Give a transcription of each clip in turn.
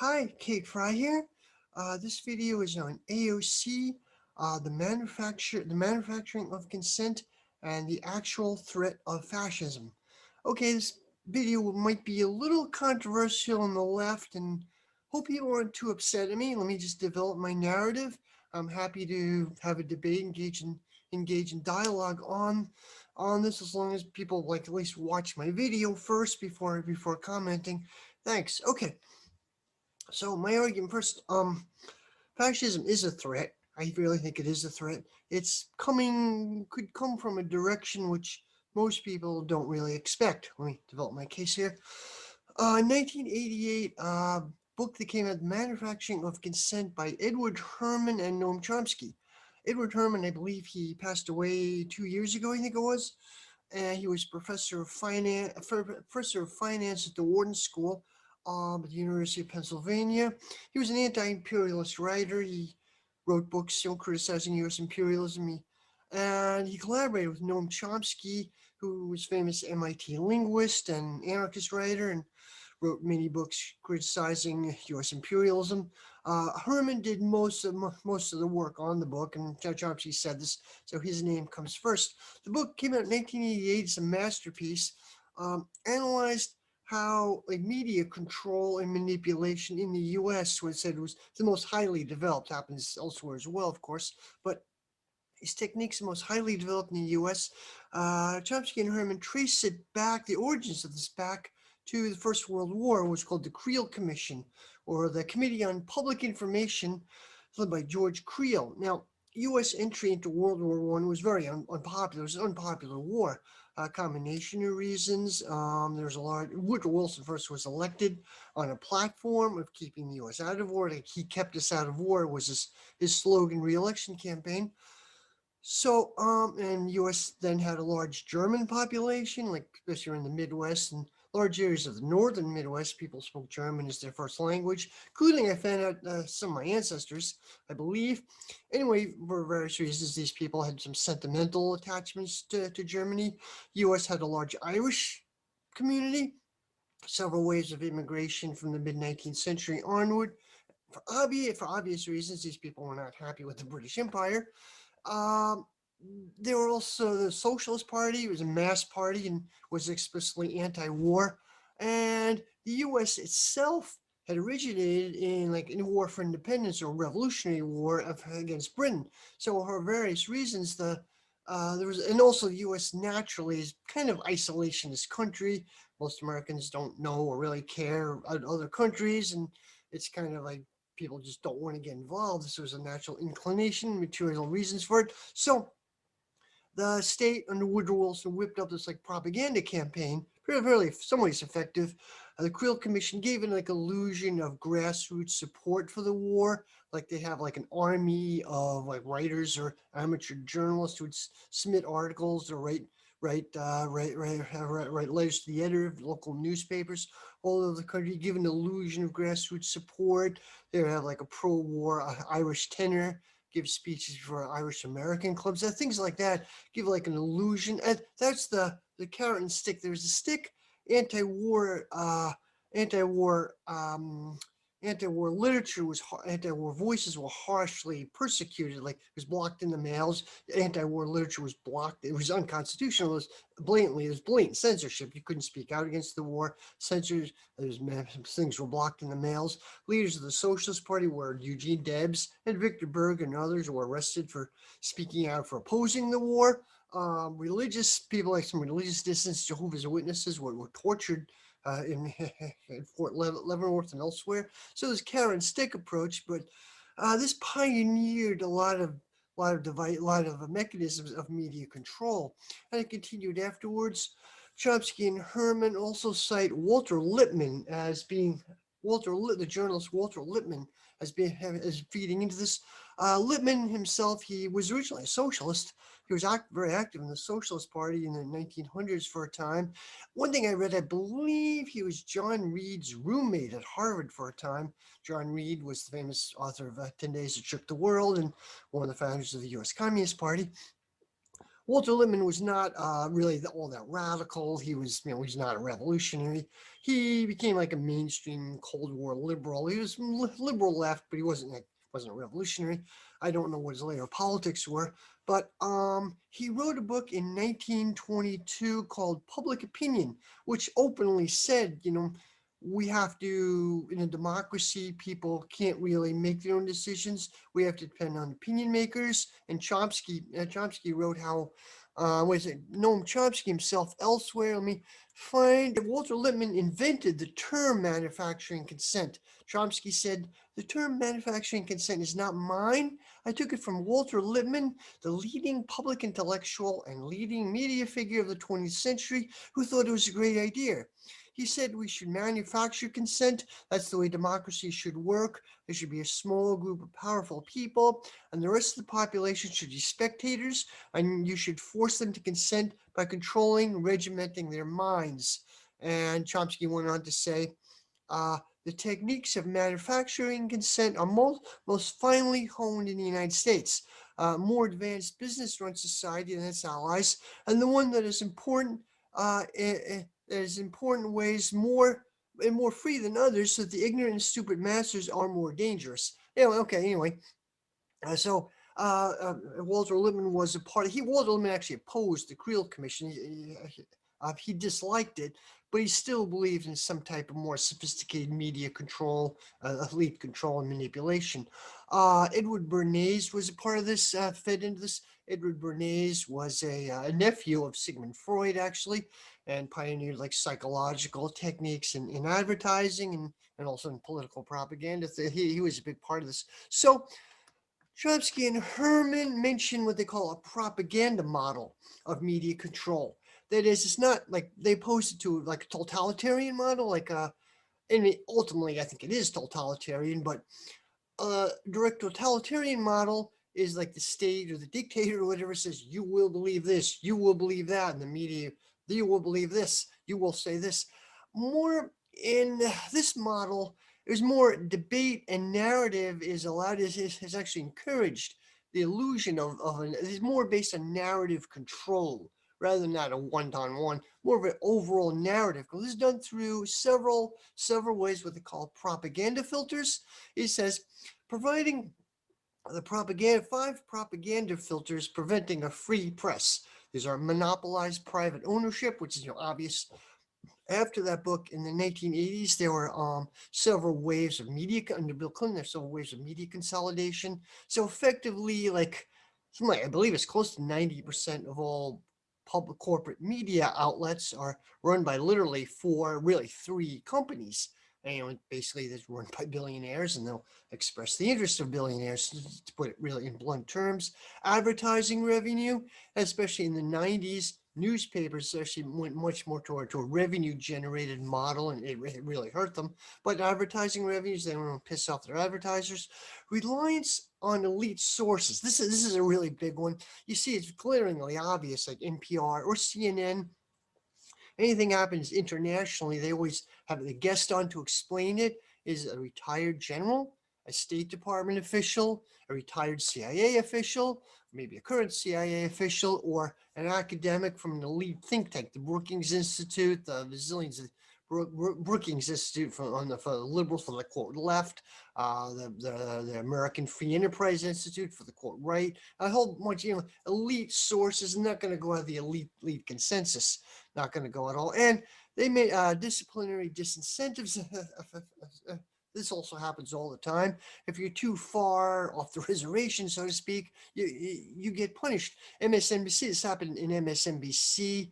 Hi, Kate Fry here. This video is on AOC, the manufacturing of consent, and the actual threat of fascism. Okay, this video might be a little controversial on the left, and hope people aren't too upset at me. Let me just develop my narrative. I'm happy to have a debate, engage in dialogue on this, as long as people like at least watch my video first before commenting. Thanks. Okay. So my argument first, fascism is a threat. I really think it is a threat. Could come from a direction which most people don't really expect. Let me develop my case here. 1988, book that came out, Manufacturing of Consent by Edward Herman and Noam Chomsky. Edward Herman, I believe he passed away 2 years ago, I think it was. And he was professor of finance at the Wharton School at the University of Pennsylvania. He was an anti-imperialist writer. He wrote books, criticizing U.S. imperialism. And he collaborated with Noam Chomsky, who was famous MIT linguist and anarchist writer, and wrote many books criticizing U.S. imperialism. Herman did most of the work on the book, and Chomsky said this, so his name comes first. The book came out in 1988. It's a masterpiece. Analyzed how like media control and manipulation in the U.S. was said was the most highly developed. Happens elsewhere as well, of course, but his techniques are most highly developed in the U.S. Chomsky and Herman trace the origins of this back to the First World War, which was called the Creel Commission, or the Committee on Public Information, led by George Creel. Now, U.S. entry into World War One was very unpopular. It was an unpopular war. A combination of reasons. There was a large. Woodrow Wilson first was elected on a platform of keeping the U.S. out of war. Like he kept us out of war was his slogan re-election campaign. So, and U.S. then had a large German population, like especially in the Midwest and large areas of the northern Midwest. People spoke German as their first language, including I found out some of my ancestors, I believe. Anyway, for various reasons, these people had some sentimental attachments to Germany. U.S. had a large Irish community, several waves of immigration from the mid 19th century onward. For obvious reasons, these people were not happy with the British Empire. Um, there were also the Socialist Party. It was a mass party and was explicitly anti-war. And the U.S. itself had originated in like a war for independence or revolutionary war against Britain. So for various reasons, there was, and also the U.S. naturally is kind of isolationist country. Most Americans don't know or really care about other countries, and it's kind of like people just don't want to get involved. This was a natural inclination, material reasons for it. So the state under Woodrow Wilson whipped up this like propaganda campaign, very some ways effective. The Creel Commission gave it like illusion of grassroots support for the war, like they have like an army of like writers or amateur journalists who would submit articles or write letters to the editor of local newspapers all over the country, give an illusion of grassroots support. They would have like a pro-war Irish tenor, give speeches for Irish American clubs, things like that. Give like an illusion. And that's the carrot and stick. There's a stick, anti-war, anti-war, anti-war literature anti-war voices were harshly persecuted. Like it was blocked in the mails. Anti-war literature was blocked. It was unconstitutional. It was blatant censorship. You couldn't speak out against the war. Censors. Things were blocked in the mails. Leaders of the Socialist Party were Eugene Debs and Victor Berg and others were arrested for speaking out for opposing the war. Religious people, like some religious dissidents, Jehovah's Witnesses, were tortured in Fort Leavenworth and elsewhere. So this carrot and stick approach, but this pioneered a lot of mechanisms of media control, and it continued afterwards. Chomsky and Herman also cite the journalist Walter Lippmann as feeding into this. Lippmann himself, he was originally a socialist. He was very active in the Socialist Party in the 1900s for a time. One thing I read, I believe he was John Reed's roommate at Harvard for a time. John Reed was the famous author of 10 Days That Shook the World and one of the founders of the U.S. Communist Party. Walter Lippmann was not really all that radical. He was, he's not a revolutionary. He became like a mainstream Cold War liberal. He was liberal left, but he wasn't a revolutionary. I don't know what his later politics were, but he wrote a book in 1922 called Public Opinion, which openly said, we have to, in a democracy, people can't really make their own decisions. We have to depend on opinion makers. And Chomsky wrote how, what is it? Noam Chomsky himself elsewhere. Let me find. Walter Lippmann invented the term manufacturing consent. Chomsky said, the term manufacturing consent is not mine. I took it from Walter Lippmann, the leading public intellectual and leading media figure of the 20th century, who thought it was a great idea. He said we should manufacture consent. That's the way democracy should work. There should be a small group of powerful people, and the rest of the population should be spectators, and you should force them to consent by controlling, regimenting their minds. And Chomsky went on to say, the techniques of manufacturing consent are most finely honed in the United States. More advanced business-run society than its allies, and the one that is important that is important ways more free than others, so that the ignorant and stupid masters are more dangerous. Anyway, okay. Anyway, Walter Lippmann was a part. Walter Lippmann actually opposed the Creel Commission. He disliked it, but he still believed in some type of more sophisticated media control, elite control and manipulation. Edward Bernays was a part of this, fed into this. Edward Bernays was a nephew of Sigmund Freud, actually, and pioneered like psychological techniques in advertising and also in political propaganda. He was a big part of this. So Chomsky and Herman mention what they call a propaganda model of media control. That is, it's not like they opposed it to like a totalitarian model, and ultimately I think it is totalitarian, but direct totalitarian model is like the state or the dictator or whatever says, you will believe this, you will believe that, and the media, you will believe this, you will say this. More in this model, there's more debate and narrative is allowed, is actually encouraged. The illusion of an is more based on narrative control rather than not a one-on-one, more of an overall narrative. Because this is done through several ways, what they call propaganda filters. It says providing the five propaganda filters preventing a free press. These are monopolized private ownership, which is obvious. After that book in the 1980s, there were several waves of media under Bill Clinton. There's several waves of media consolidation. So effectively, I believe it's close to 90% of all public corporate media outlets are run by literally really three companies. And basically, that's run by billionaires, and they'll express the interest of billionaires, to put it really in blunt terms. Advertising revenue, especially in the 90s, newspapers actually went much more toward to a revenue generated model, and it really hurt them. But advertising revenues, they don't want to piss off their advertisers. Reliance on elite sources. This is a really big one. You see, it's glaringly obvious, like NPR or CNN. Anything happens internationally, they always have the guest on to explain it. Is a retired general, a State Department official, a retired CIA official, maybe a current CIA official, or an academic from an elite think tank, the Brookings Institute, the zillions of Brookings Institute for the liberals, for the quote left, the American Free Enterprise Institute for the quote right, a whole bunch of elite sources. Not going to go out of the elite consensus, not going to go at all. And they made disciplinary disincentives. This also happens all the time. If you're too far off the reservation, so to speak, you get punished. MSNBC, this happened in MSNBC.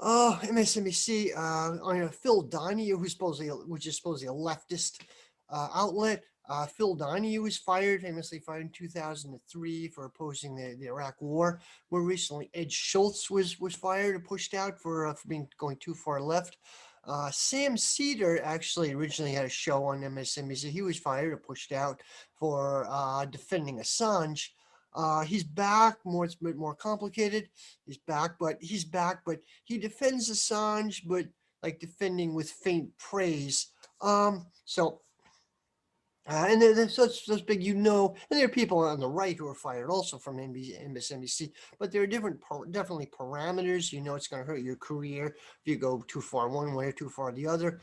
MSNBC, Phil Donahue, which is supposedly a leftist outlet. Phil Donahue was fired, famously fired in 2003 for opposing the Iraq War. More recently, Ed Schultz was fired or pushed out for going too far left. Sam Cedar actually originally had a show on MSNBC. He was fired or pushed out for defending Assange. He's back. It's a bit more complicated. He's back, but he defends Assange, but like defending with faint praise. So And they're such big, and there are people on the right who are fired also from MSNBC, but there are definitely parameters. It's going to hurt your career if you go too far one way or too far the other,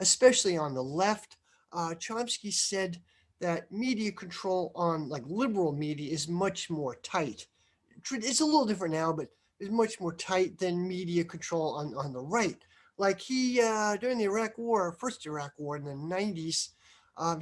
especially on the left. Chomsky said that media control on like liberal media is much more tight. It's a little different now, but it's much more tight than media control on the right. Like during the Iraq War, first Iraq War in the 90s,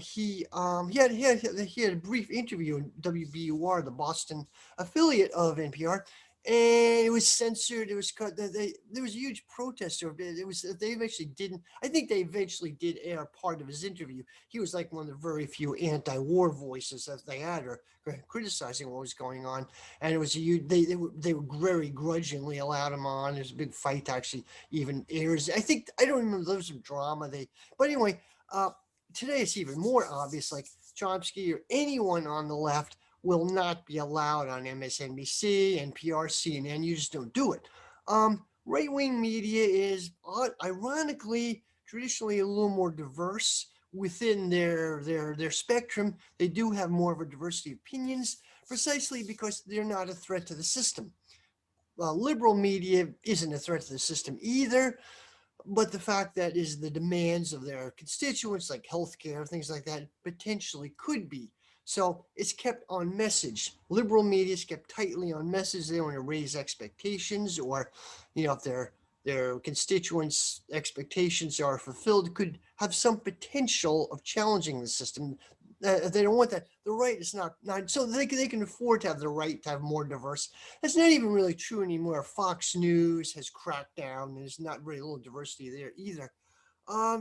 he had a brief interview in WBUR, the Boston affiliate of NPR, and it was censored. It was cut. There was a huge protest over it. It was they eventually didn't. I think they eventually did air part of his interview. He was like one of the very few anti-war voices that they had, or criticizing what was going on. And it was a huge. They were very grudgingly allowed him on. There's a big fight to actually even airs. I don't remember. There was some drama. But anyway. Today it's even more obvious. Like Chomsky or anyone on the left will not be allowed on MSNBC, NPR, CNN. You just don't do it. Right wing media is ironically traditionally a little more diverse within their spectrum. They do have more of a diversity of opinions, precisely because they're not a threat to the system. Liberal media isn't a threat to the system either, but the fact that is the demands of their constituents, like healthcare, things like that, potentially could be. So it's kept on message. Liberal media is kept tightly on message. They want to raise expectations, or, if their constituents' expectations are fulfilled, could have some potential of challenging the system. They don't want that. The right is not so they can afford to have the right to have more diverse. That's not even really true anymore. Fox News has cracked down. There's not very little diversity there either.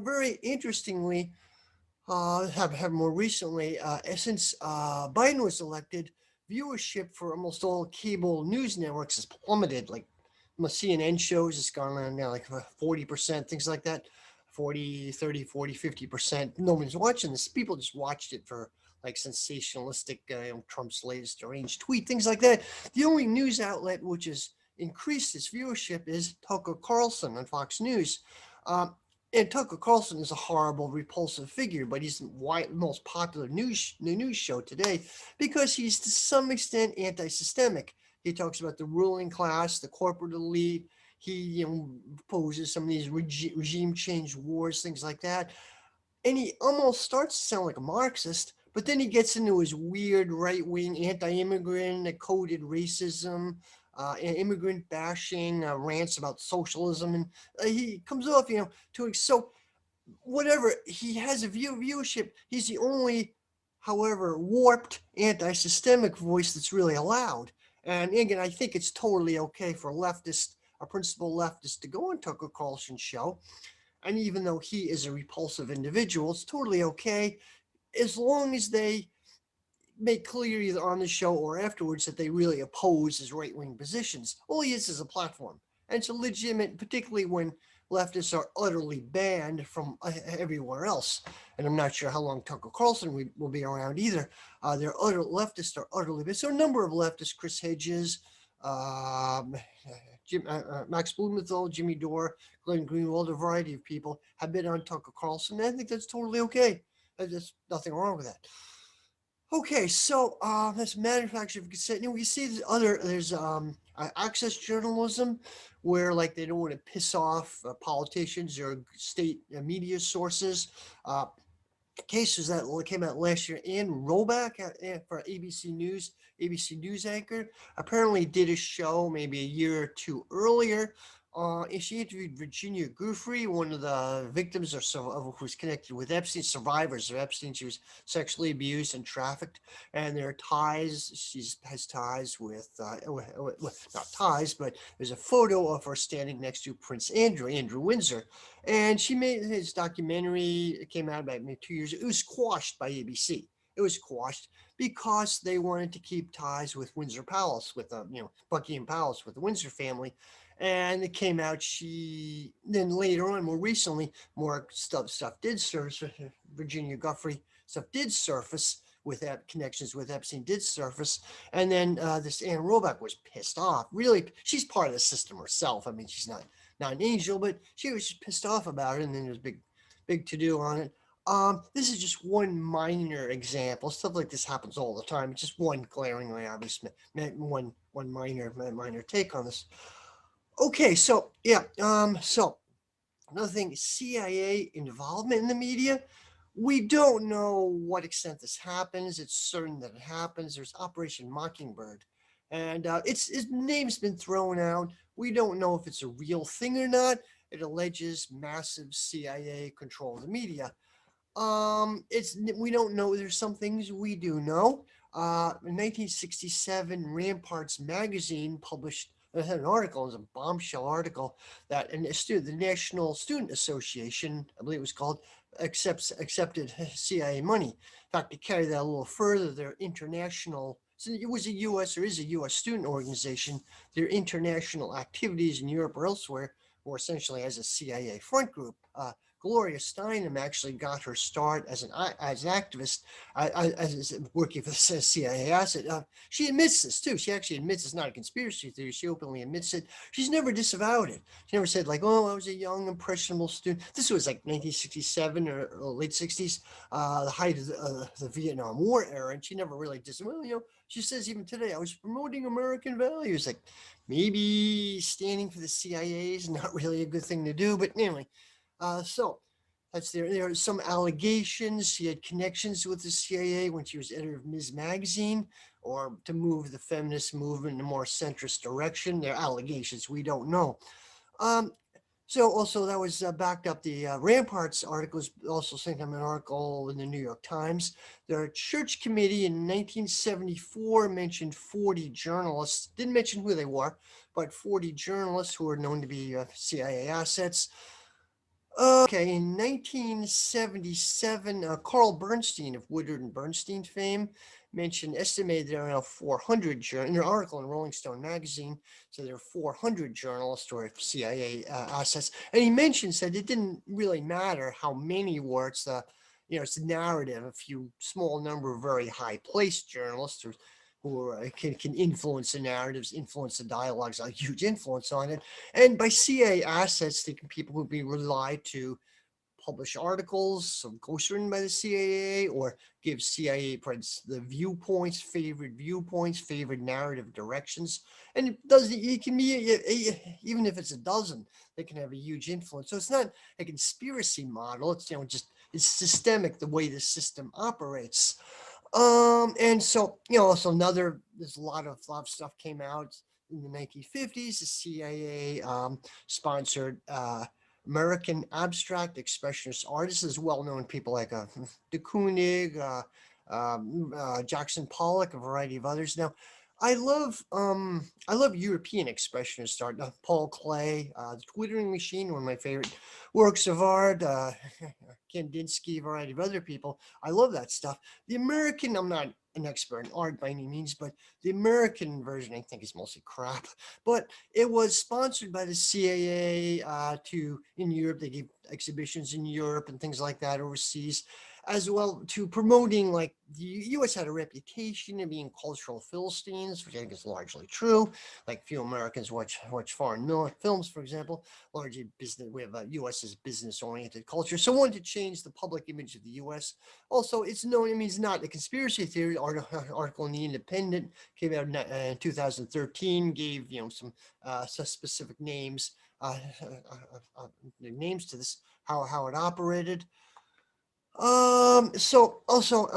Very interestingly, have more recently, since Biden was elected, viewership for almost all cable news networks has plummeted. Like CNN shows, it's gone on now like 40%, things like that. 40, 30, 40, 50%. No one's watching this. People just watched it for like sensationalistic, Trump's latest deranged tweet, things like that. The only news outlet which has increased its viewership is Tucker Carlson on Fox News. Um, and Tucker Carlson is a horrible, repulsive figure, but he's the most popular news show today because he's to some extent anti-systemic. He talks about the ruling class, the corporate elite. He opposes some of these regime change wars, things like that. And he almost starts to sound like a Marxist, but then he gets into his weird right wing anti immigrant, coded racism, immigrant bashing, rants about socialism. And he comes off, so whatever, he has a viewership. He's the only, however, warped anti-systemic voice that's really allowed. And again, I think it's totally okay for a principal leftist, to go on Tucker Carlson's show. And even though he is a repulsive individual, it's totally okay as long as they make clear either on the show or afterwards that they really oppose his right wing positions. All he is a platform. And it's a legitimate, particularly when leftists are utterly banned from everywhere else. And I'm not sure how long Tucker Carlson will be around either. Leftists are utterly banned. So a number of leftists, Chris Hedges, um, Max Blumenthal, Jimmy Dore, Glenn Greenwald, a variety of people have been on Tucker Carlson. And I think that's totally okay. There's nothing wrong with that. Okay, so that's manufactured consent. We see there's access journalism, where like they don't want to piss off politicians or state media sources. Uh, Cases that came out last year. Ann Roback for ABC News anchor, apparently did a show maybe a year or two earlier. She interviewed Virginia Giuffre, one of the victims who's connected with Epstein, survivors of Epstein. She was sexually abused and trafficked, and there are ties. She has ties with, not ties, but there's a photo of her standing next to Prince Andrew Windsor, and she made his documentary. It came out about maybe 2 years. It was quashed by ABC. It was quashed because they wanted to keep ties with Windsor Palace, with Buckingham Palace, with the Windsor family. And it came out. She then later on, more recently, more stuff did surface. Virginia Giuffre stuff did surface with that connections with Epstein did surface, and then this Ann Roback was pissed off. Really, she's part of the system herself. I mean, she's not an angel, but she was just pissed off about it, and then there's big to do on it. This is just one minor example. Stuff like this happens all the time. It's just one glaringly obvious, one minor take on this. Okay, so yeah, so another thing, CIA involvement in the media. We don't know what extent this happens. It's certain that it happens. There's Operation Mockingbird, and its name's been thrown out. We don't know if it's a real thing or not. It alleges massive CIA control of the media. It's we don't know. There's some things we do know. In 1967, Ramparts magazine published had an article. It was a bombshell article that the National Student Association, I believe it was called, accepted CIA money. In fact, to carry that a little further, their international. So it was a U.S. or is a U.S. student organization. Their international activities in Europe or elsewhere were essentially as a CIA front group. Gloria Steinem actually got her start as an activist, as working for the CIA asset. She admits this too. She actually admits it's not a conspiracy theory. She openly admits it. She's never disavowed it. She never said like, "Oh, I was a young impressionable student." This was like 1967 or late 60s, the height of the Vietnam War era, and she never really disavowed. She says even today, "I was promoting American values." Like maybe standing for the CIA is not really a good thing to do, but anyway. So that's there. There are some allegations she had connections with the CIA when she was editor of Ms. Magazine, or to move the feminist movement in a more centrist direction. There are allegations we don't know. Um, so also that was backed up. The Ramparts article is also sent an article in the New York Times. Their church committee in 1974 mentioned 40 journalists. Didn't mention who they were, but 40 journalists who were known to be CIA assets. Okay, in 1977, Carl Bernstein of Woodward and Bernstein fame estimated there are now 400 in an article in Rolling Stone magazine, so there are 400 journalists or CIA assets, and he mentions that it didn't really matter how many were. It's the narrative. A few small number of very high placed journalists who can influence the narratives, influence the dialogues, a huge influence on it. And by CIA assets, they can people who be relied to publish articles, some ghostwritten by the CIA, or give CIA the viewpoints, favorite narrative directions. And it can be, even if it's a dozen, they can have a huge influence. So it's not a conspiracy model. It's, it's systemic the way the system operates. And so, also there's a lot of stuff came out in the 1950s. The CIA sponsored American abstract expressionist artists, as well-known people like de Kooning, Jackson Pollock, a variety of others. Now, I love European expressionist art. Paul Klee, The Twittering Machine, one of my favorite works of art. Kandinsky, a variety of other people. I love that stuff. The American, I'm not an expert in art by any means, but the American version I think is mostly crap. But it was sponsored by the CIA to in Europe. They gave exhibitions in Europe and things like that overseas, as well to promoting like the U.S. had a reputation of being cultural Philistines, which I think is largely true. Like few Americans watch foreign films, for example. Largely business. We have a U.S.'s business-oriented culture, so wanted to change the public image of the U.S. Also, it's known. I mean, it's not a conspiracy theory. Article in the Independent came out in 2013. Gave some specific names names to this how it operated. So also,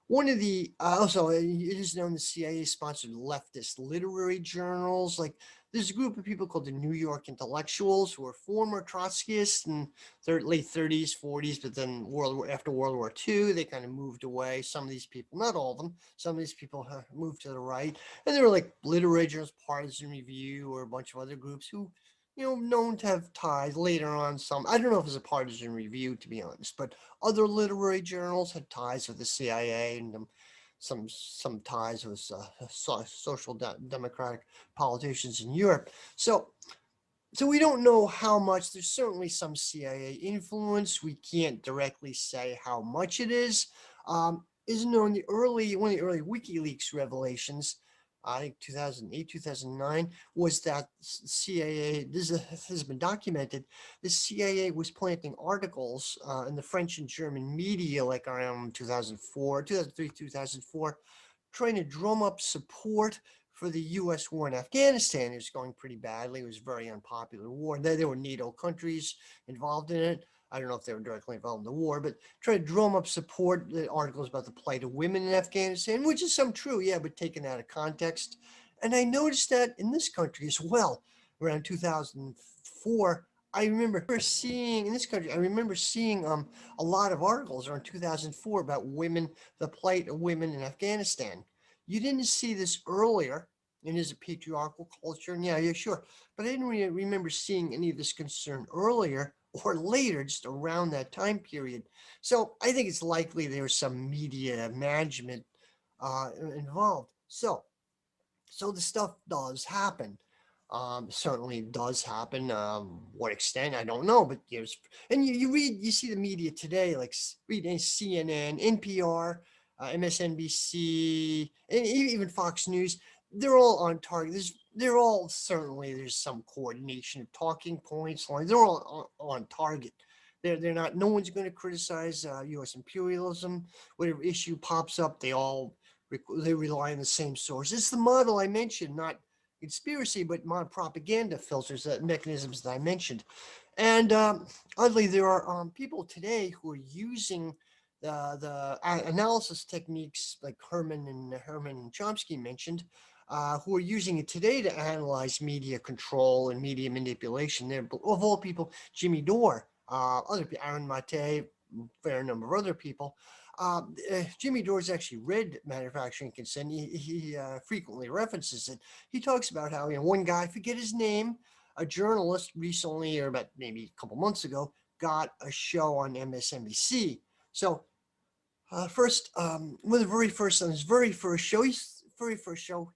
one of the also it is known the CIA sponsored leftist literary journals. Like there's a group of people called the New York Intellectuals who are former Trotskyists in their late 30s, 40s, but then after World War II, they kind of moved away. Some of these people, not all of them, some of these people moved to the right, and there were like literary journals, Partisan Review, or a bunch of other groups who known to have ties later on. I don't know if it was a Partisan Review, to be honest, but other literary journals had ties with the CIA and some ties with social democratic politicians in Europe. So we don't know how much. There's certainly some CIA influence. We can't directly say how much it is. Is known one of the early WikiLeaks revelations I think 2008, 2009, was that CIA, has been documented, the CIA was planting articles in the French and German media like around 2004, 2003, 2004, trying to drum up support for the U.S. war in Afghanistan. It was going pretty badly. It was a very unpopular war. There were NATO countries involved in it. I don't know if they were directly involved in the war, but try to drum up support. The articles about the plight of women in Afghanistan, which is some true, yeah, but taken out of context. And I noticed that in this country as well, around 2004. I remember seeing in this country. I remember seeing a lot of articles around 2004 about women, the plight of women in Afghanistan. You didn't see this earlier. It is a patriarchal culture, and yeah, sure. But I didn't remember seeing any of this concern earlier or later, just around that time period. So I think it's likely there was some media management involved. So the stuff does happen. Certainly does happen. What extent I don't know, but and you read, you see the media today, like read CNN, NPR, MSNBC, and even Fox News. They're all on target. They're all certainly there's some coordination of talking points. They're all on target. They're not. No one's going to criticize U.S. imperialism. Whatever issue pops up, they rely on the same source. It's the model I mentioned, not conspiracy, but propaganda filters, mechanisms that I mentioned. And oddly, there are people today who are using the analysis techniques like Herman and Chomsky mentioned, who are using it today to analyze media control and media manipulation. There, of all people, Jimmy Dore, other Aaron Mate, fair number of other people. Jimmy Dore's actually read Manufacturing Consent. He frequently references it. He talks about how one guy, I forget his name, a journalist recently, or about maybe a couple months ago, got a show on MSNBC. So first, one of the very first on his very first show,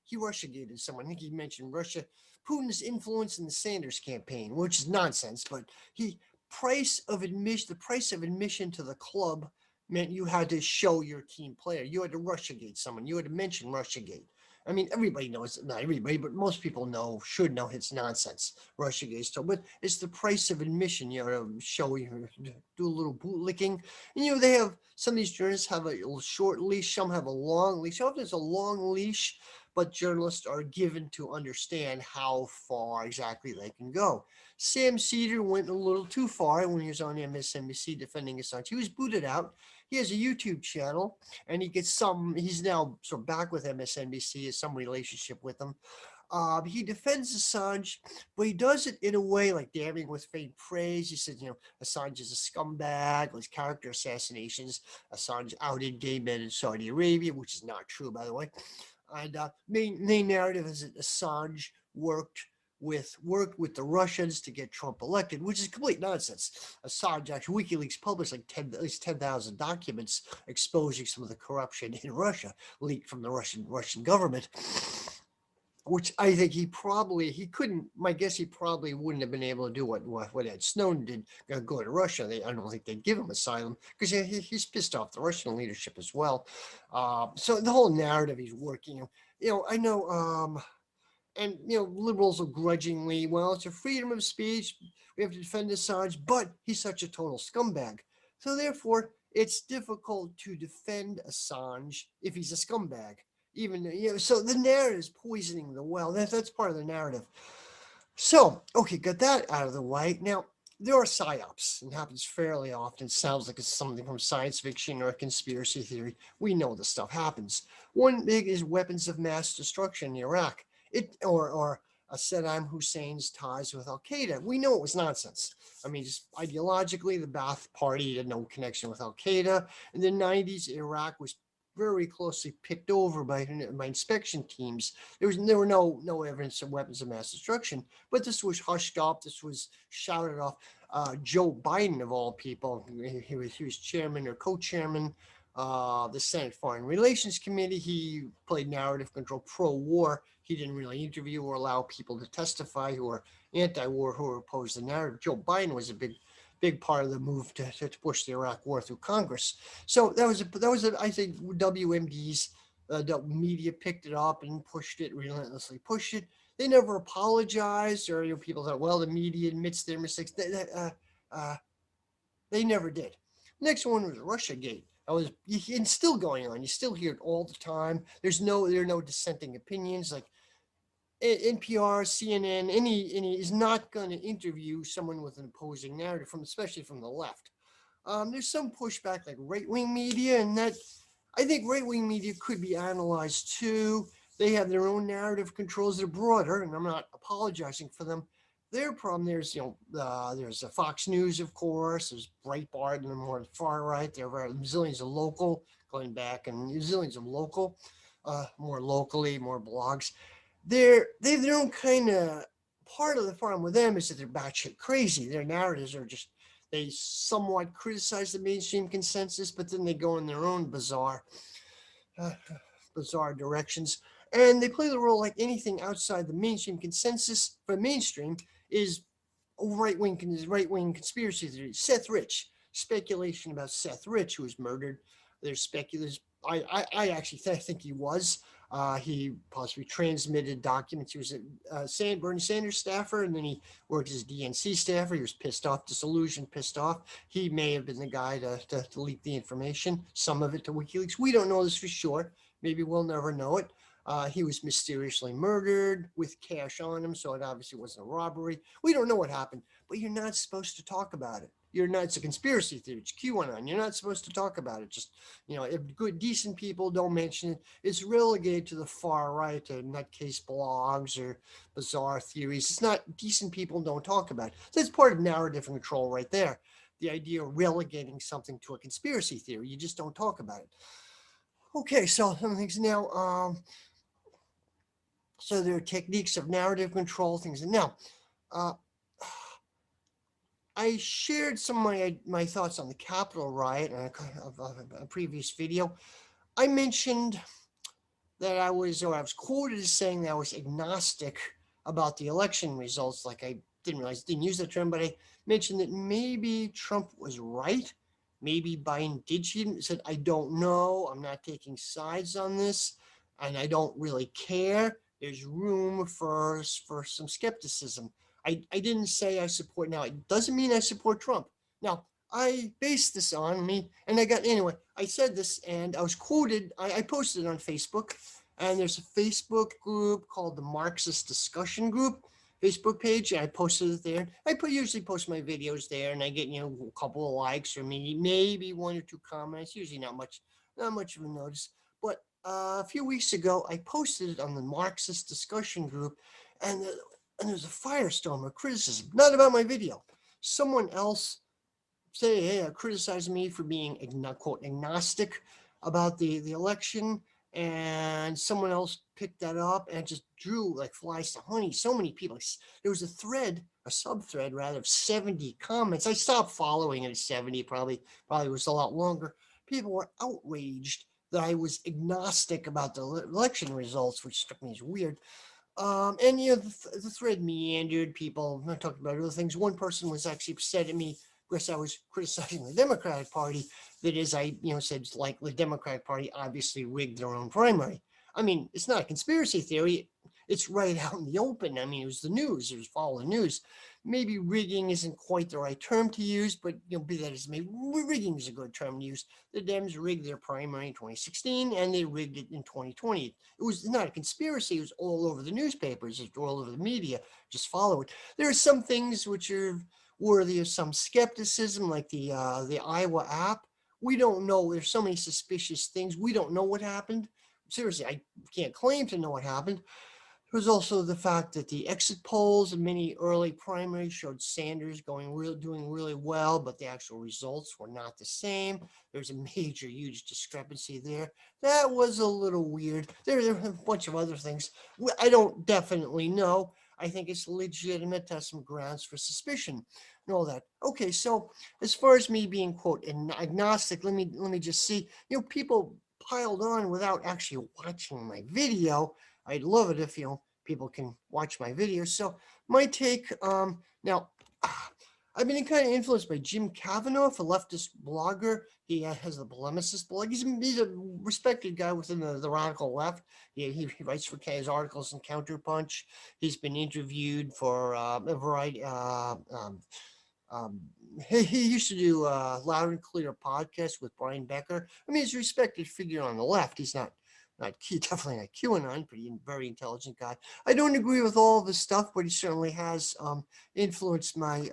he Russiagated someone. I think he mentioned Russia, Putin's influence in the Sanders campaign, which is nonsense. But the price of admission to the club meant you had to show your team player. You had to Russiagate someone. You had to mention Russiagate. I mean, everybody knows, not everybody, but most people should know it's nonsense. Russiagate stuff, but it's the price of admission. To show you, do a little bootlicking. And they have some of these journalists have a little short leash, some have a long leash. Often it's a long leash, but journalists are given to understand how far exactly they can go. Sam Cedar went a little too far when he was on MSNBC defending Assange. He was booted out. He has a YouTube channel, and he's now sort of back with MSNBC, has some relationship with them. He defends Assange, but he does it in a way like damning with faint praise. He says, Assange is a scumbag, his character assassinations. Assange outed gay men in Saudi Arabia, which is not true, by the way. And main narrative is that Assange worked with the Russians to get Trump elected, which is complete nonsense. Assange actually WikiLeaks published at least 10,000 documents exposing some of the corruption in Russia leaked from the Russian government, which I think he couldn't. My guess, he probably wouldn't have been able to do what Ed Snowden did, go to Russia. I don't think they'd give him asylum because he's pissed off the Russian leadership as well. So the whole narrative he's working. I know. And liberals will grudgingly, well, it's a freedom of speech. We have to defend Assange, but he's such a total scumbag. So therefore, it's difficult to defend Assange if he's a scumbag. Even so the narrative is poisoning the well. That's part of the narrative. So okay, got that out of the way. Now there are psyops, and happens fairly often. It sounds like it's something from science fiction or a conspiracy theory. We know this stuff happens. One big is weapons of mass destruction in Iraq. Or Saddam Hussein's ties with Al Qaeda. We know it was nonsense. I mean, just ideologically, the Ba'ath Party had no connection with Al Qaeda. In the 90s, Iraq was very closely picked over by inspection teams. There were no evidence of weapons of mass destruction, but this was hushed up. This was shouted off. Joe Biden, of all people, he was chairman or co-chairman the Senate Foreign Relations Committee. He played narrative control, pro-war. He didn't really interview or allow people to testify who were anti-war, who opposed the narrative. Joe Biden was a big part of the move to push the Iraq War through Congress. So that was I think WMD's The media picked it up and pushed it, relentlessly pushed it. They never apologized, or people thought, well, the media admits their mistakes. Uh, they never did. Next one was Russiagate. That was and still going on. You still hear it all the time. There are no dissenting opinions. Like NPR, CNN, any is not going to interview someone with an opposing narrative from, especially from the left. There's some pushback, like right wing media, and that I think right wing media could be analyzed too. They have their own narrative controls. They're broader, and I'm not apologizing for them. Their problem there's there's a Fox News, of course. There's Breitbart, and the more far right. There are zillions of local going back, and zillions of local, more locally, more blogs. They have their own kind of part of the problem with them is that they're batshit crazy. Their narratives are just they somewhat criticize the mainstream consensus, but then they go in their own uh, bizarre directions, and they play the role like anything outside the mainstream consensus. For mainstream is right wing conspiracy theories. Seth Rich speculation about Seth Rich, who was murdered. There's speculation. I actually think he was. He possibly transmitted documents. He was a Bernie Sanders staffer, and then he worked as DNC staffer. He was pissed off, disillusioned, pissed off. He may have been the guy to leak the information, some of it to WikiLeaks. We don't know this for sure. Maybe we'll never know it. He was mysteriously murdered with cash on him, so it obviously wasn't a robbery. We don't know what happened, but you're not supposed to talk about it. You're not. It's a conspiracy theory. It's QAnon. You're not supposed to talk about it. Just if good, decent people don't mention it, it's relegated to the far right, to nutcase blogs or bizarre theories. It's not decent people don't talk about it. So that's part of narrative control right there. The idea of relegating something to a conspiracy theory. You just don't talk about it. Okay, so some things now. So there are techniques of narrative control, things. And now, uh, I shared some of my thoughts on the Capitol riot in a previous video. I mentioned that I was quoted as saying that I was agnostic about the election results. Like I didn't use that term, but I mentioned that maybe Trump was right. Maybe Biden did cheat. Said I don't know. I'm not taking sides on this, and I don't really care. There's room for some skepticism. I didn't say I support. Now it doesn't mean I support Trump. Now I based this on me, and I said this, and I was quoted. I posted it on Facebook, and there's a Facebook group called the Marxist Discussion Group Facebook page, and I posted it there. Usually post my videos there, and I get a couple of likes or maybe one or two comments. Usually not much of a notice. But a few weeks ago, I posted it on the Marxist Discussion Group, and there's a firestorm of criticism, not about my video. Someone else criticized me for being quote agnostic about the election, and someone else picked that up and just drew like flies to honey. So many people. There was a sub thread rather, of 70 comments. I stopped following it at 70. Probably was a lot longer. People were outraged that I was agnostic about the election results, which struck me as weird. And the thread meandered. People talked about other things. One person was actually upset at me because I was criticizing the Democratic Party. That is, I said like the Democratic Party obviously rigged their own primary. I mean, it's not a conspiracy theory. It's right out in the open. I mean, it was the news. It was follow the news. Maybe rigging isn't quite the right term to use, but be that as it may, rigging is a good term to use. The Dems rigged their primary in 2016, and they rigged it in 2020. It was not a conspiracy. It was all over the newspapers. It was all over the media. Just follow it. There are some things which are worthy of some skepticism, like the Iowa app. We don't know. There's so many suspicious things. We don't know what happened. Seriously, I can't claim to know what happened. There was also the fact that the exit polls in many early primaries showed Sanders doing really well, but the actual results were not the same. There's a major, huge discrepancy there. That was a little weird. There are a bunch of other things. I don't definitely know. I think it's legitimate to have some grounds for suspicion and all that. Okay, so as far as me being quote agnostic, let me just see. People piled on without actually watching my video. I'd love it if people can watch my videos. So my take now. I've been kind of influenced by Jim Kavanaugh, a leftist blogger. He has the Polemicist blog. He's a respected guy within the radical left. He writes for his articles in Counterpunch. He's been interviewed for a variety. Um, he used to do Loud and Clear podcast with Brian Becker. I mean, he's a respected figure on the left. He's not definitely not QAnon, but he's a very intelligent guy. I don't agree with all of his stuff, but he certainly has influenced my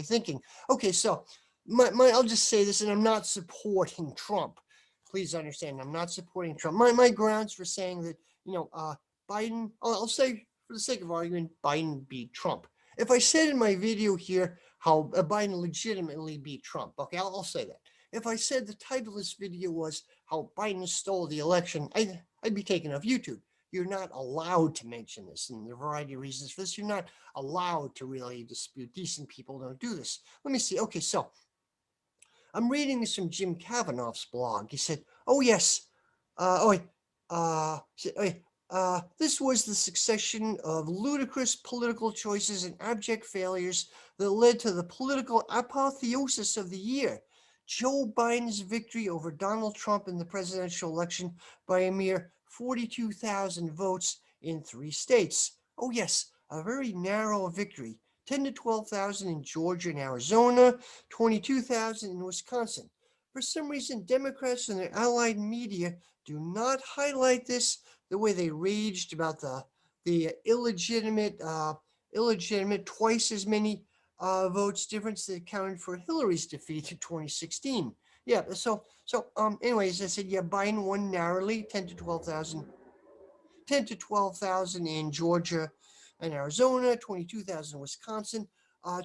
thinking. Okay, so my I'll just say this, and I'm not supporting Trump. Please understand, I'm not supporting Trump. My grounds for saying that Biden. I'll say for the sake of argument, Biden beat Trump. If I said in my video here how Biden legitimately beat Trump, okay, I'll say that. If I said the title of this video was how Biden stole the election, I'd be taken off YouTube. You're not allowed to mention this, and there are a variety of reasons for this. You're not allowed to really dispute. Decent people don't do this. Let me see. Okay, so I'm reading this from Jim Kavanaugh's blog. He said, "Oh yes, oh wait, this was the succession of ludicrous political choices and abject failures that led to the political apotheosis of the year. Joe Biden's victory over Donald Trump in the presidential election by a mere 42,000 votes in 3 states. Oh, yes, a very narrow victory. 10 to 12,000 in Georgia and Arizona, 22,000 in Wisconsin. For some reason, Democrats and their allied media do not highlight this the way they raged about the illegitimate twice as many votes difference that accounted for Hillary's defeat in 2016. Yeah, anyways, I said yeah, Biden won narrowly, 10 to 12,000 in Georgia and Arizona, 22,000 in Wisconsin.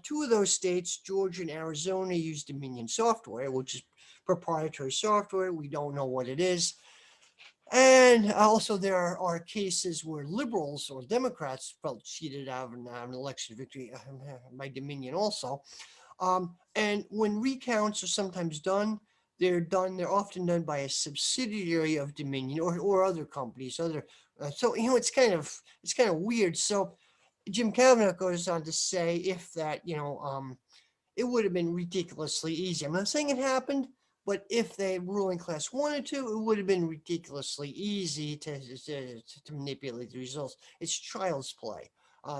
Two of those states, Georgia and Arizona, use Dominion software, which is proprietary software. We don't know what it is. And also, there are cases where liberals or Democrats felt cheated out of an election victory by Dominion also. And when recounts are sometimes done, they're often done by a subsidiary of Dominion or other companies, so it's kind of weird. So Jim Kavanaugh goes on to say if that, it would have been ridiculously easy. I'm not saying it happened, but if the ruling class wanted to, it would have been ridiculously easy to manipulate the results. It's child's play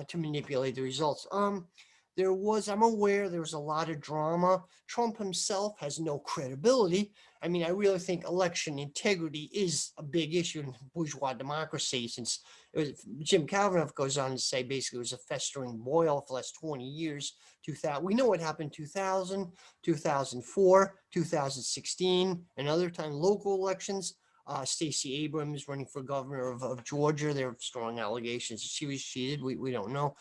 to manipulate the results. I'm aware there was a lot of drama. Trump himself has no credibility. I mean, I really think election integrity is a big issue in bourgeois democracy, since Jim Kavanaugh goes on to say basically it was a festering boil for the last 20 years. 2000, we know what happened 2000, 2004, 2016, and other time local elections. Stacey Abrams running for governor of Georgia. There are strong allegations that she was cheated. We don't know.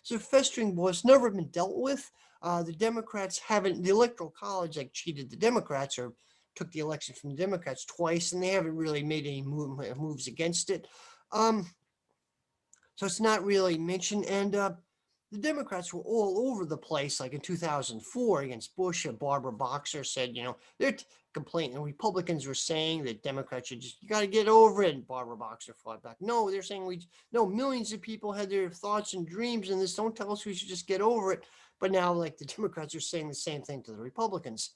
So festering was never been dealt with. The Democrats haven't, the Electoral College like cheated the Democrats or took the election from the Democrats twice, and they haven't really made any moves against it. Um, so it's not really mentioned. And the Democrats were all over the place, like in 2004 against Bush. Barbara Boxer said, they're complaining. And Republicans were saying that Democrats should you got to get over it. And Barbara Boxer fought back. No, they're saying no, millions of people had their thoughts and dreams in this. Don't tell us we should just get over it. But now, like, the Democrats are saying the same thing to the Republicans.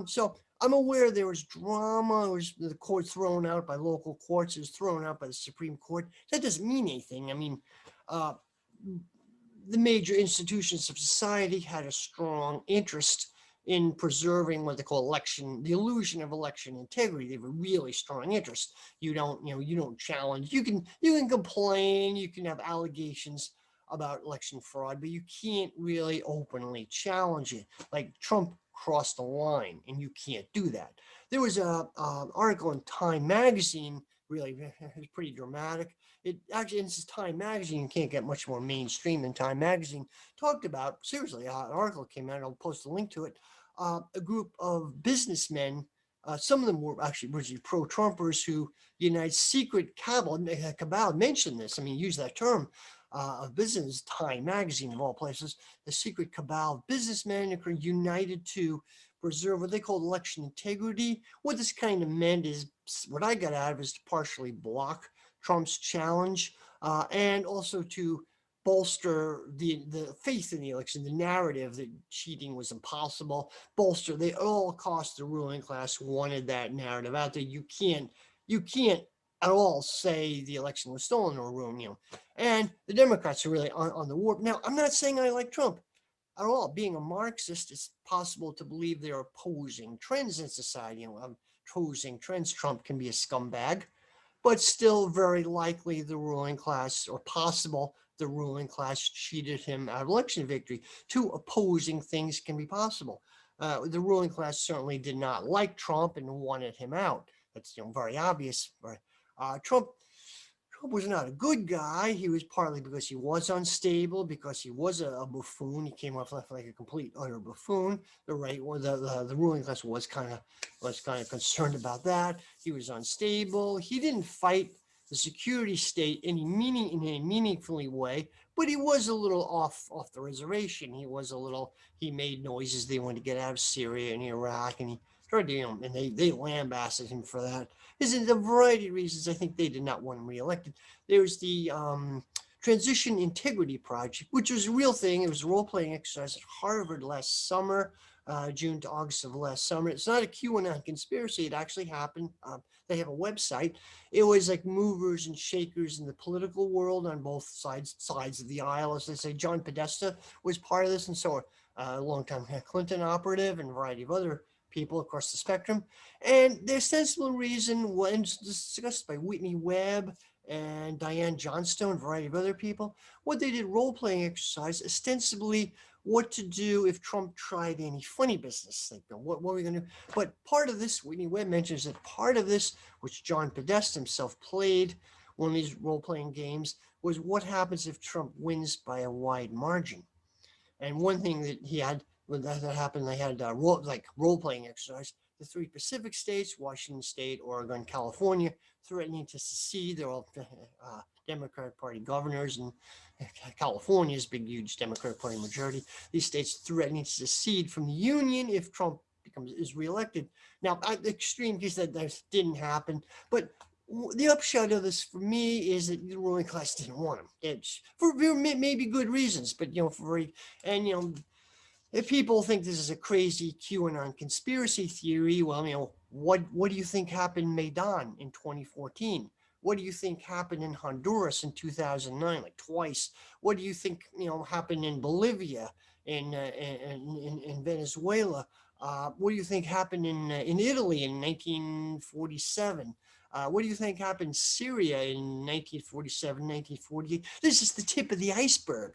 So I'm aware there was drama. It was the court thrown out by local courts. It was thrown out by the Supreme Court. That doesn't mean anything. I mean, uh, the major institutions of society had a strong interest in preserving what they call the illusion of election integrity. They have a really strong interest. You don't challenge. You can complain. You can have allegations about election fraud, but you can't really openly challenge it. Like Trump crossed the line, and you can't do that. There was a article in Time magazine. Really, it was pretty dramatic. It actually, this is Time magazine. You can't get much more mainstream than Time magazine. Talked about seriously. An article came out. I'll post a link to it. A group of businessmen. Some of them were actually pro-Trumpers who united secret cabal mentioned this. I mean, use that term of business. Time magazine of all places. The secret cabal of businessmen are united to preserve what they call election integrity. What this kind of meant is what I got out of is to partially block Trump's challenge and also to bolster the faith in the election, the narrative that cheating was impossible, bolster. They all cost the ruling class wanted that narrative out there. You can't at all say the election was stolen or ruined, And the Democrats are really on the warp. Now, I'm not saying I like Trump at all. Being a Marxist, it's possible to believe there are opposing trends in society. Opposing trends. Trump can be a scumbag, but still very likely the ruling class, or possible the ruling class, cheated him out of election victory. Two opposing things can be possible. The ruling class certainly did not like Trump and wanted him out. That's very obvious. Right? Trump was not a good guy. He was partly because he was unstable, because he was a buffoon. He came off like a complete utter buffoon. The ruling class was kind of concerned about that. He was unstable. He didn't fight the security state in a meaningfully way, but he was a little off the reservation. He made noises. They wanted to get out of Syria and Iraq, and he tried to, and they lambasted him for that. There's a variety of reasons. I think they did not want him reelected. There's the Transition Integrity Project, which was a real thing. It was a role-playing exercise at Harvard last summer, June to August of last summer. It's not a QAnon conspiracy. It actually happened. They have a website. It was like movers and shakers in the political world on both sides of the aisle, as they say. John Podesta was part of this, and so a longtime Clinton operative and a variety of other people across the spectrum. And the ostensible reason was discussed by Whitney Webb and Diane Johnstone, a variety of other people. What they did, role-playing exercise, ostensibly what to do if Trump tried any funny business. Like, what were we going to do? But part of this, Whitney Webb mentions that part of this, which John Podesta himself played one of these role-playing games, was what happens if Trump wins by a wide margin. And one thing that he had when that happened, they had role-playing exercise. The three Pacific states, Washington State, Oregon, California, threatening to secede. They're all Democratic Party governors, and California's big, huge Democratic Party majority. These states threatening to secede from the Union if Trump is reelected. Now, the extreme case that didn't happen, but the upshot of this for me is that the ruling class didn't want him. It's for maybe good reasons, but if people think this is a crazy QAnon conspiracy theory, well, what do you think happened in Maidan in 2014? What do you think happened in Honduras in 2009, like twice? What do you think happened in Bolivia, in Venezuela? What do you think happened in Italy in 1947? What do you think happened in Syria in 1947, 1948? This is the tip of the iceberg.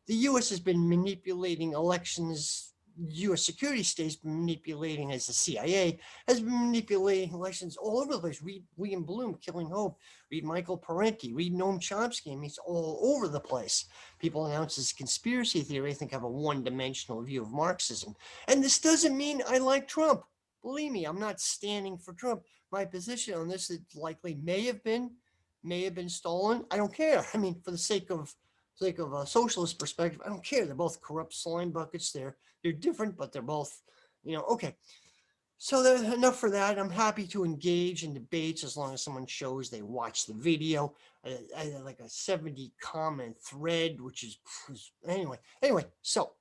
The U.S. has been manipulating elections. U.S. security state's been manipulating, as the CIA has been manipulating elections all over the place. Read William Bloom, Killing Hope. Read Michael Parenti. Read Noam Chomsky. I mean, it's all over the place. People announce this conspiracy theory. I think have a one-dimensional view of Marxism. And this doesn't mean I like Trump. Believe me, I'm not standing for Trump. My position on this, it likely may have been stolen. I don't care. I mean, for the sake of a socialist perspective, I don't care. They're both corrupt slime buckets. They're different, but they're both, okay. So enough for that. I'm happy to engage in debates as long as someone shows they watch the video. I had like a 70 comment thread, which is anyway. So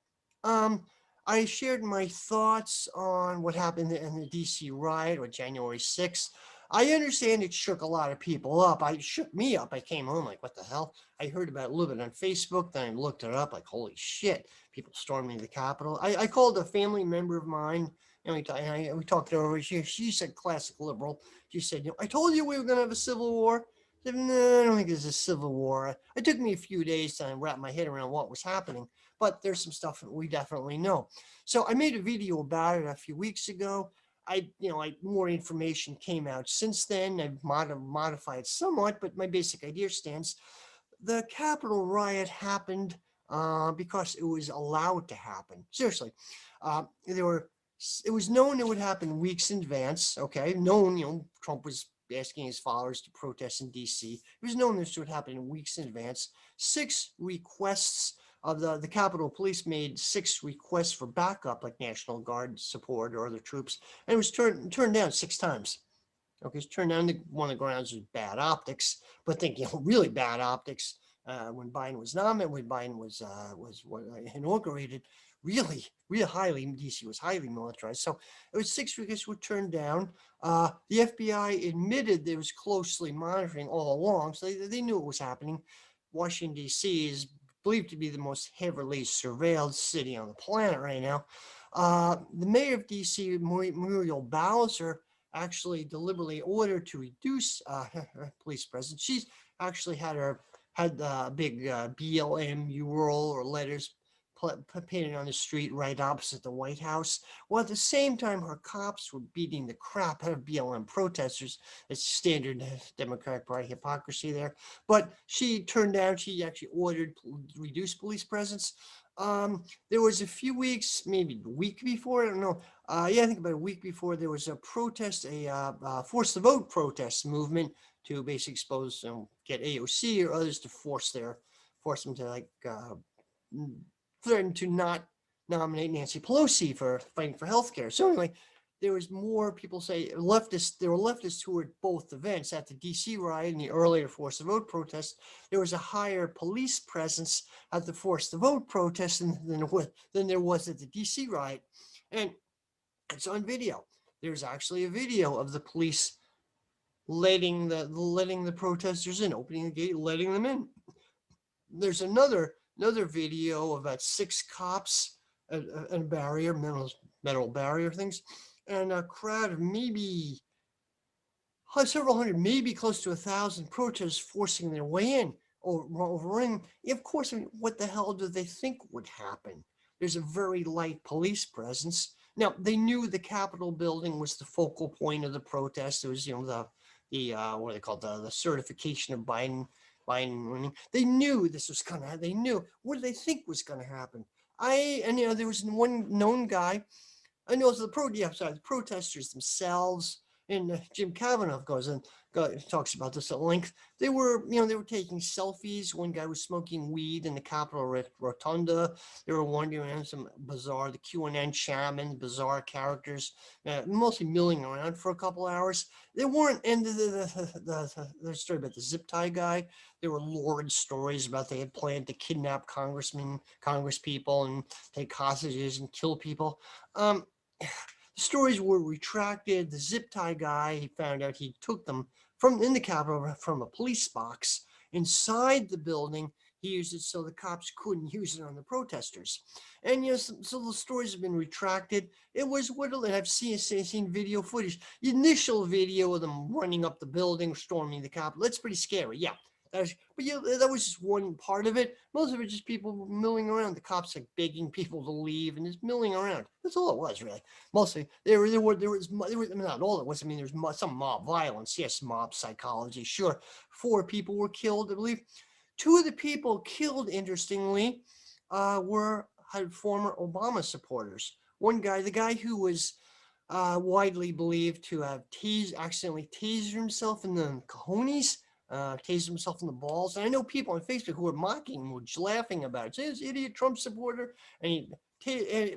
I shared my thoughts on what happened in the DC riot or January 6th. I understand it shook a lot of people up. It shook me up. I came home like, what the hell? I heard about it a little bit on Facebook. Then I looked it up like, holy shit, people storming the Capitol. I called a family member of mine, and we talked to her. She said, classic liberal. She said, I told you we were going to have a civil war. I said, no, I don't think there's a civil war. It took me a few days to wrap my head around what was happening, but there's some stuff that we definitely know. So I made a video about it a few weeks ago. More information came out since then. I've modified somewhat, but my basic idea stands. The Capitol riot happened because it was allowed to happen. Seriously, it was known it would happen weeks in advance. Okay, known. Trump was asking his followers to protest in D.C. It was known this would happen in weeks in advance. 6 requests of the Capitol Police made 6 requests for backup, like National Guard support or other troops, and it was turned down 6 times. Okay, it's turned down. One of the grounds was bad optics, but really bad optics. when Biden was nominated, when Biden was inaugurated. Really, really highly, DC was highly militarized. So it was 6 weeks were turned down. The FBI admitted they was closely monitoring all along, so they knew it was happening. Washington, D.C. is believed to be the most heavily surveilled city on the planet right now. The mayor of D.C., Muriel Bowser, actually deliberately ordered to reduce police presence. She's actually had a big BLM mural or letters painted on the street right opposite the White House. Well, at the same time, her cops were beating the crap out of BLM protesters. It's standard Democratic Party hypocrisy there. But she actually ordered reduced police presence. There was a few weeks, maybe a week before, I don't know. I think about a week before, there was a protest, force the vote protest movement to basically get AOC or others to force them to threaten to not nominate Nancy Pelosi for fighting for healthcare. So anyway, there was more people say leftists. There were leftists who were at both events at the D.C. riot and the earlier force the vote protest. There was a higher police presence at the force the vote protest than there was at the D.C. riot, and it's on video. There's actually a video of the police letting the protesters in, opening the gate, letting them in. There's another video of about 6 cops at a barrier, metal barrier things, and a crowd of maybe several hundred, maybe close to 1,000 protesters forcing their way in over in. Of course, I mean, what the hell do they think would happen? There's a very light police presence. Now, they knew the Capitol building was the focal point of the protest. It was, the what are they called, the certification of Biden winning. They knew this was gonna. They knew. What did they think was gonna happen? There was one known guy. I know the protesters themselves, and Jim Kavanaugh talks about this at length. They were taking selfies. One guy was smoking weed in the Capitol Rotunda. They were wandering around some bizarre, the QAnon shaman, bizarre characters, mostly milling around for a couple hours. They weren't, and the story about the zip tie guy. There were lurid stories about they had planned to kidnap Congress people, and take hostages and kill people. The stories were retracted. The zip tie guy, he found out he took them from in the Capitol from a police box inside the building. He used it so the cops couldn't use it on the protesters. And so the stories have been retracted. It was and I've seen video footage, the initial video of them running up the building, storming the Capitol. That's pretty scary. Yeah. That was just one part of it. Most of it just people milling around. The cops begging people to leave and just milling around. That's all it was, really. Mostly not all it was. I mean, there's some mob violence. Yes, mob psychology. Sure, 4 people were killed, I believe. 2 of the people killed, interestingly, were former Obama supporters. One guy, the guy who was widely believed to have accidentally tasered himself in the cojones, tased himself in the balls. And I know people on Facebook who were mocking him, were laughing about it. Say, this idiot Trump supporter, and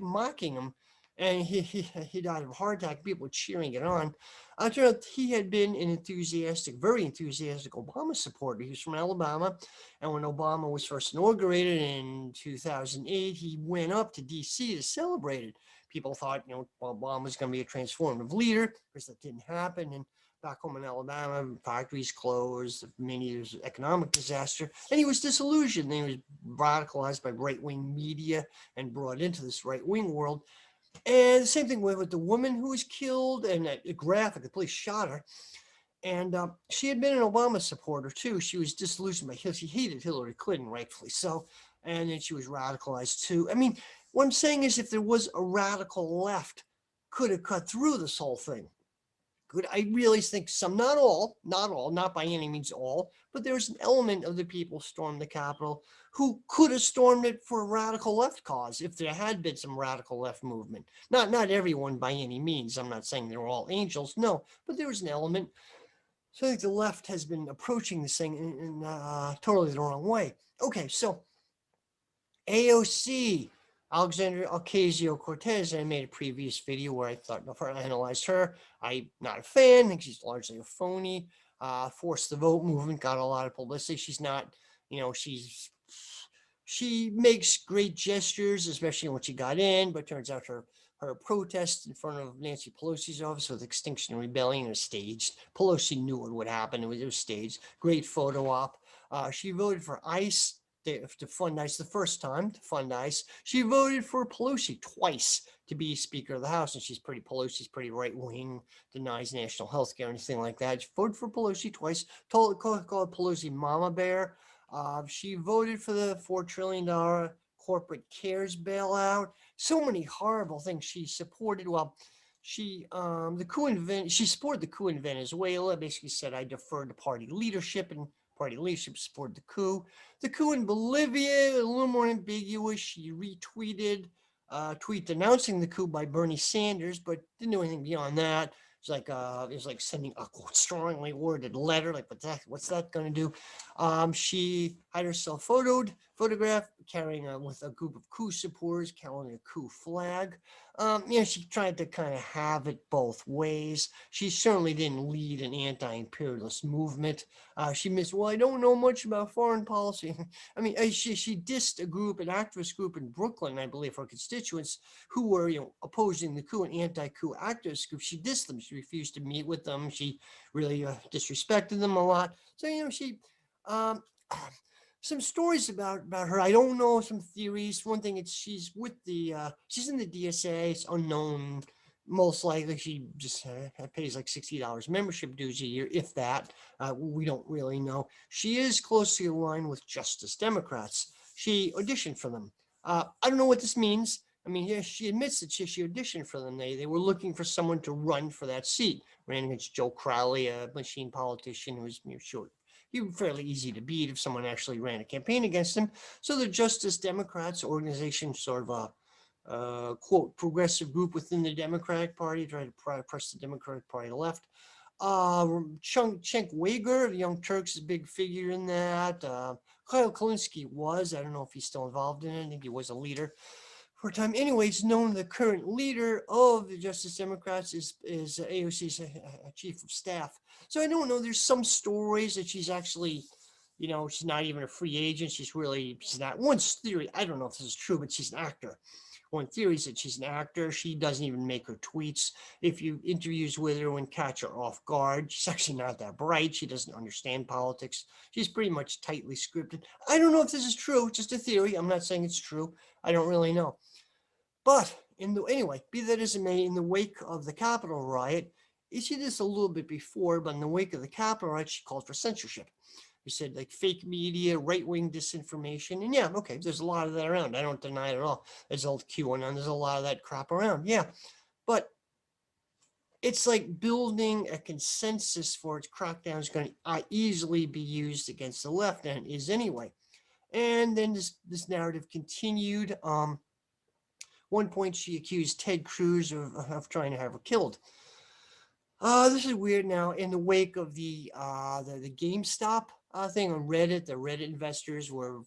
mocking him. And he died of a heart attack. People were cheering it on. Turned out he had been an very enthusiastic Obama supporter. He was from Alabama. And when Obama was first inaugurated in 2008, he went up to D.C. to celebrate it. People thought, Obama was going to be a transformative leader. Of course, that didn't happen. And back home in Alabama, factories closed, many years of economic disaster, and he was disillusioned. And he was radicalized by right-wing media and brought into this right-wing world. And the same thing with the woman who was killed, and a graphic, the police shot her. And she had been an Obama supporter too. She was disillusioned by him. She hated Hillary Clinton, rightfully so. And then she was radicalized too. I mean, what I'm saying is, if there was a radical left, could have cut through this whole thing. I really think some, not all, not by any means all, but there's an element of the people stormed the Capitol who could have stormed it for a radical left cause if there had been some radical left movement. Not everyone by any means. I'm not saying they're all angels, no, but there was an element. So I think the left has been approaching this thing in totally the wrong way. Okay, so AOC, Alexandria Ocasio-Cortez. I made a previous video where I analyzed her. I'm not a fan. I think she's largely a phony. Force the vote movement got a lot of publicity. She's not You know, she makes great gestures, especially when she got in, but turns out her protest in front of Nancy Pelosi's office with Extinction Rebellion was staged. Pelosi knew it would happen. It was staged. Great photo op. She voted for ICE to fund ICE the first time, to fund ICE. She voted for Pelosi twice to be Speaker of the House, and Pelosi's pretty right wing, denies national health care, anything like that. She voted for Pelosi twice, called Pelosi Mama Bear. She voted for the $4 trillion corporate CARES bailout. So many horrible things she supported. Well, she supported the coup in Venezuela. Basically said I defer to party leadership, and party leadership supported the coup. The coup in Bolivia, a little more ambiguous. She retweeted a tweet denouncing the coup by Bernie Sanders, but didn't do anything beyond that. It was like sending a strongly worded letter. Like what's that going to do? She had herself photographed carrying with a group of coup supporters carrying a coup flag. She tried to kind of have it both ways. She certainly didn't lead an anti-imperialist movement. She missed. Well, I don't know much about foreign policy. I mean, she dissed an activist group in Brooklyn, I believe, her constituents who were, opposing the coup, an anti-coup activist group. She dissed them. She refused to meet with them. She really disrespected them a lot. So, um, some stories about her. I don't know, some theories. One thing, it's she's in the DSA. It's unknown. Most likely, she just pays like $60 membership dues a year, if that. We don't really know. She is closely aligned with Justice Democrats. She auditioned for them. I don't know what this means. I mean, yeah, she admits that she auditioned for them. They were looking for someone to run for that seat. Ran against Joe Crowley, a machine politician who was short. He was fairly easy to beat if someone actually ran a campaign against him. So the Justice Democrats organization, sort of a quote progressive group within the Democratic Party, tried to press the Democratic Party left. Cenk Uygur, the Young Turks, is a big figure in that. Kyle Kalinske was. I don't know if he's still involved in it. I think he was a leader for a time. Anyways, known the current leader of the Justice Democrats is AOC's chief of staff. So I don't know. There's some stories that she's actually, she's not even a free agent. She's not. One theory, I don't know if this is true, but she's an actor. One theory is that she's an actor. She doesn't even make her tweets. If you interviews with her and catch her off guard, she's actually not that bright. She doesn't understand politics. She's pretty much tightly scripted. I don't know if this is true. Just a theory. I'm not saying it's true. I don't really know. But anyway, be that as it may, in the wake of the Capitol riot, she did this a little bit before, but in the wake of the Capitol riot, she called for censorship. She said like fake media, right wing disinformation, and yeah, okay, there's a lot of that around. I don't deny it at all. There's old QAnon, there's a lot of that crap around. Yeah, but it's like building a consensus for its crackdown is going to easily be used against the left, and it is anyway. And then this narrative continued. One point, she accused Ted Cruz of trying to have her killed. This is weird now. In the wake of the GameStop thing on Reddit, the Reddit investors were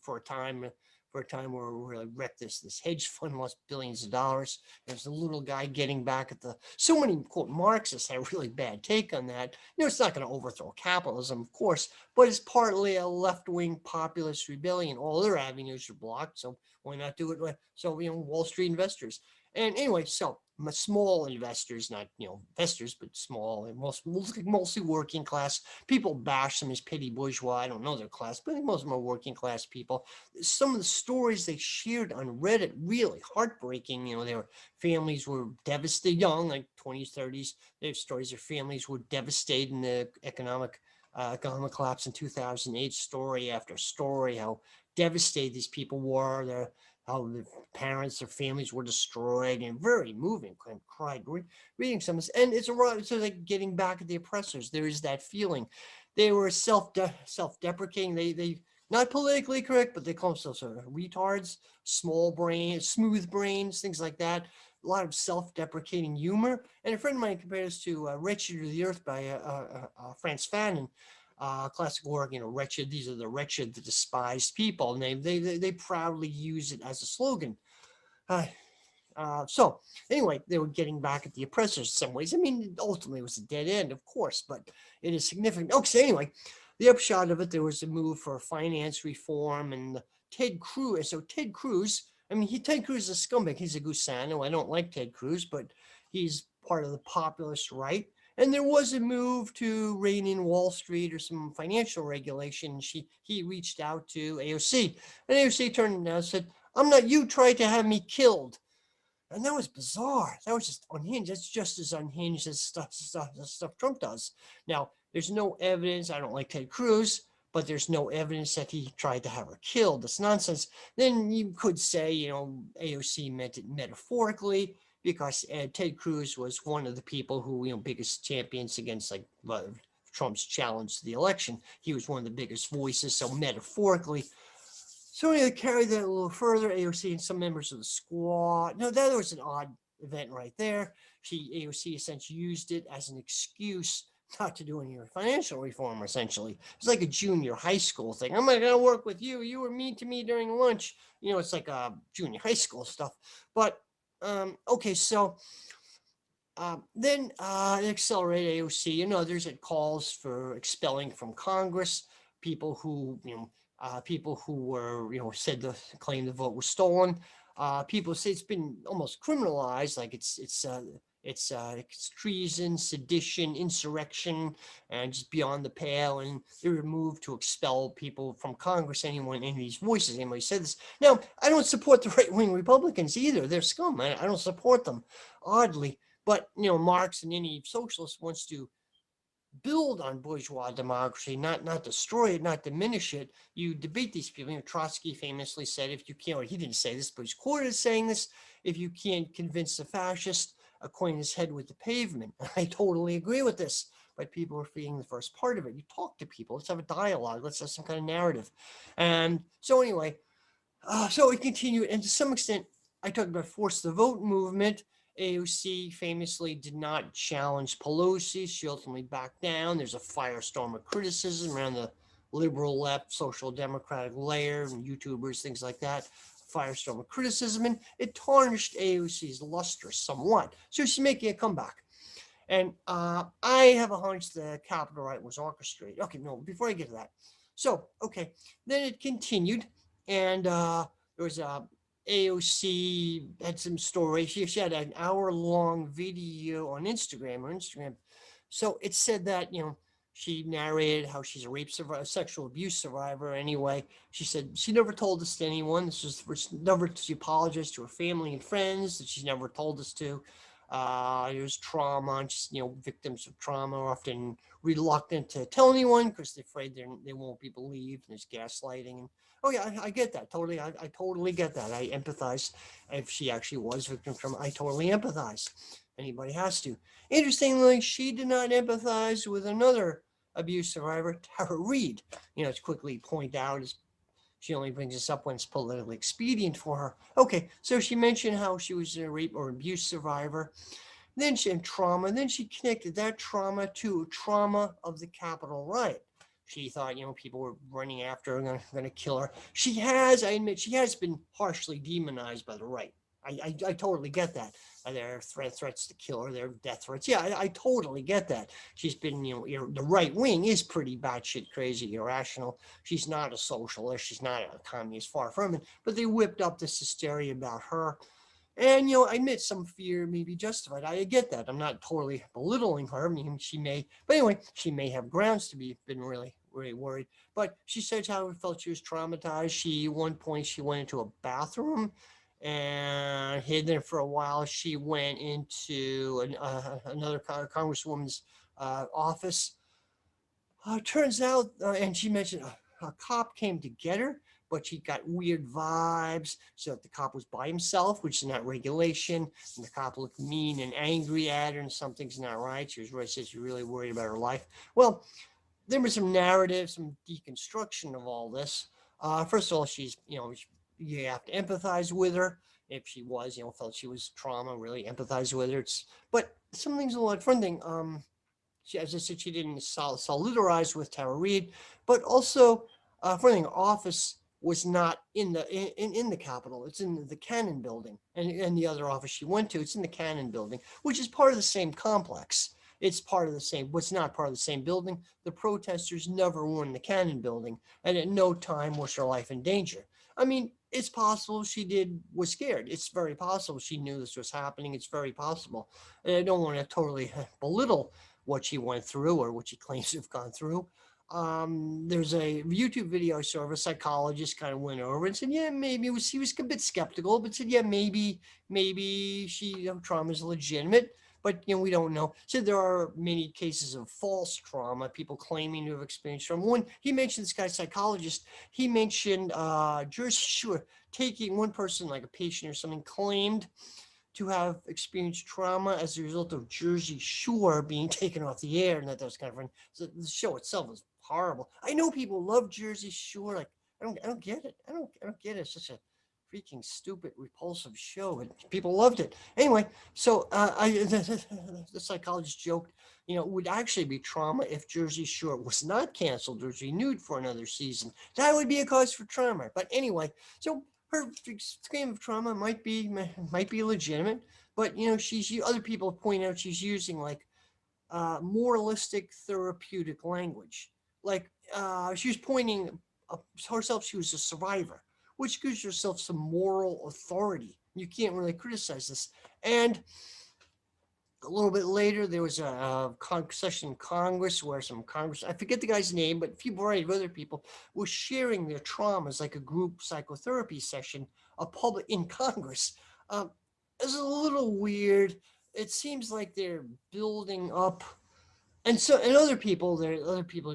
were really wrecked. This hedge fund lost billions of dollars. There's a little guy getting back at the. So many quote Marxists had a really bad take on that. It's not going to overthrow capitalism, of course, but it's partly a left-wing populist rebellion. All their avenues are blocked, so why not do it? So Wall Street investors. And anyway, so small investors, not investors, but small and mostly working class people bash them as petty bourgeois. I don't know their class, but I think most of them are working class people. Some of the stories they shared on Reddit really heartbreaking. Their families were devastated, young, like 20s, 30s. They have stories their families were devastated in the economic collapse in 2008. Story after story, how devastated these people were. How the parents, their families were destroyed, and very moving. I cried reading some of this, and it's like getting back at the oppressors. There is that feeling. They were self-deprecating. They not politically correct, but they call themselves sort of retards, small brains, smooth brains, things like that. A lot of self-deprecating humor. And a friend of mine compared this to "Wretched of the Earth" by Frantz Fanon. Classic work, wretched. These are the wretched, the despised people, and they proudly use it as a slogan. So anyway, they were getting back at the oppressors in some ways. I mean, ultimately it was a dead end, of course, but it is significant. Okay, so anyway, the upshot of it, there was a move for finance reform and Ted Cruz. So Ted Cruz, I mean, Ted Cruz is a scumbag. He's a gusano. I don't like Ted Cruz, but he's part of the populist right. And there was a move to rein in Wall Street or some financial regulation. He reached out to AOC, and AOC turned around and said, "I'm not. You tried to have me killed." And that was bizarre. That was just unhinged. That's just as unhinged as stuff Trump does. Now, there's no evidence. I don't like Ted Cruz, but there's no evidence that he tried to have her killed. That's nonsense. Then you could say, AOC meant it metaphorically because Ted Cruz was one of the people who, biggest champions against Trump's challenge to the election. He was one of the biggest voices. So metaphorically, so to carry that a little further, AOC and some members of the squad. No, that was an odd event right there. AOC essentially used it as an excuse not to do any financial reform, essentially. It's like a junior high school thing. I'm not going to work with you. You were mean to me during lunch. It's like junior high school stuff. But, okay, so then accelerate AOC and others. It calls for expelling from Congress people who, people who were, said the claim the vote was stolen. People say it's been almost criminalized, like it's treason, sedition, insurrection, and just beyond the pale. And they were moved to expel people from Congress. Anyone, any of these voices, anybody said this. Now, I don't support the right-wing Republicans either. They're scum. I don't support them, oddly. But, Marx and any socialist wants to build on bourgeois democracy, not destroy it, not diminish it. You debate these people. Trotsky famously said, if you can't, or he didn't say this, but he's quoted as saying this, if you can't convince a fascist, acquaint his head with the pavement. I totally agree with this, but people are feeding the first part of it. You talk to people. Let's have a dialogue. Let's have some kind of narrative. And so anyway, so it continued, and to some extent, I talked about force the vote movement. AOC famously did not challenge Pelosi. She ultimately backed down. There's a firestorm of criticism around the liberal left, social democratic layer, and YouTubers, things like that. Firestorm of criticism, and it tarnished AOC's luster somewhat. So she's making a comeback. And I have a hunch the Capitol riot was orchestrated. Okay, no, before I get to that. So, okay, then it continued, and there was a AOC had some story. She had an hour-long video on Instagram. So it said that, she narrated how she's a rape survivor, a sexual abuse survivor. Anyway, she said she never told this to anyone. She apologized to her family and friends that she's never told this to. There's trauma, and just, victims of trauma are often reluctant to tell anyone because they're afraid they won't be believed. And there's gaslighting. And oh yeah, I get that totally. I totally get that. I empathize. If she actually was victim of trauma, I totally empathize. Anybody has to. Interestingly, she did not empathize with another abuse survivor, Tara Reid. To quickly point out, is she only brings this up when it's politically expedient for her. Okay, so she mentioned how she was a rape or abuse survivor. Then she had trauma. Then she connected that trauma to trauma of the Capitol riot. She thought, people were running after her, going to kill her. I admit, she has been harshly demonized by the right. I totally get that. There are threats to kill her. There are death threats. Yeah, I totally get that. She's been, the right wing is pretty batshit crazy, irrational. She's not a socialist. She's not a communist, far from it. But they whipped up this hysteria about her. And, I admit some fear may be justified. I get that. I'm not totally belittling her. I mean, but anyway, she may have grounds to been really, really worried. But she said how it felt she was traumatized. One point, she went into a bathroom and hid there for a while. She went into another congresswoman's office. Turns out, and she mentioned a cop came to get her, but she got weird vibes. So the cop was by himself, which is not regulation. And the cop looked mean and angry at her, and something's not right. She was really worried about her life. Well, there was some narrative, some deconstruction of all this. First of all, she's, you have to empathize with her. If she was, felt she was trauma, really empathize with her. But some things a lot fun thing. As I said, she didn't solidarize with Tara Reid, but also, for thing, office was not in the Capitol. It's in the Cannon Building, and the other office she went to, it's in the Cannon Building, which is part of the same complex. it's part of the same, what's not part of the same building. The protesters never were in the Cannon building, and at no time was her life in danger. I mean, it's possible was scared. It's very possible she knew this was happening. It's very possible. And I don't want to totally belittle what she went through or what she claims to have gone through. There's a YouTube video I saw of a psychologist kind of went over and said, yeah, maybe he was a bit skeptical, but said, yeah, maybe she, trauma is legitimate, but we don't know. So there are many cases of false trauma, people claiming to have experienced trauma. One, he mentioned this guy psychologist. He mentioned Jersey Shore taking one person, like a patient or something, claimed to have experienced trauma as a result of Jersey Shore being taken off the air, and that was kind of fun. So the show itself was horrible. I know people love Jersey Shore. Like I don't get it. I don't get it. It's such a freaking stupid, repulsive show, and people loved it. Anyway, so the psychologist joked, it would actually be trauma if Jersey Shore was not canceled or renewed for another season. That would be a cause for trauma. But anyway, so her claim of trauma might be legitimate, but she's other people point out she's using like moralistic therapeutic language. Like she was pointing herself, she was a survivor, which gives yourself some moral authority. You can't really criticize this. And a little bit later, there was a session in Congress where some Congress, I forget the guy's name, but a few variety of other people were sharing their traumas, like a group psychotherapy session, a public in Congress. It's a little weird. It seems like they're building up, and other people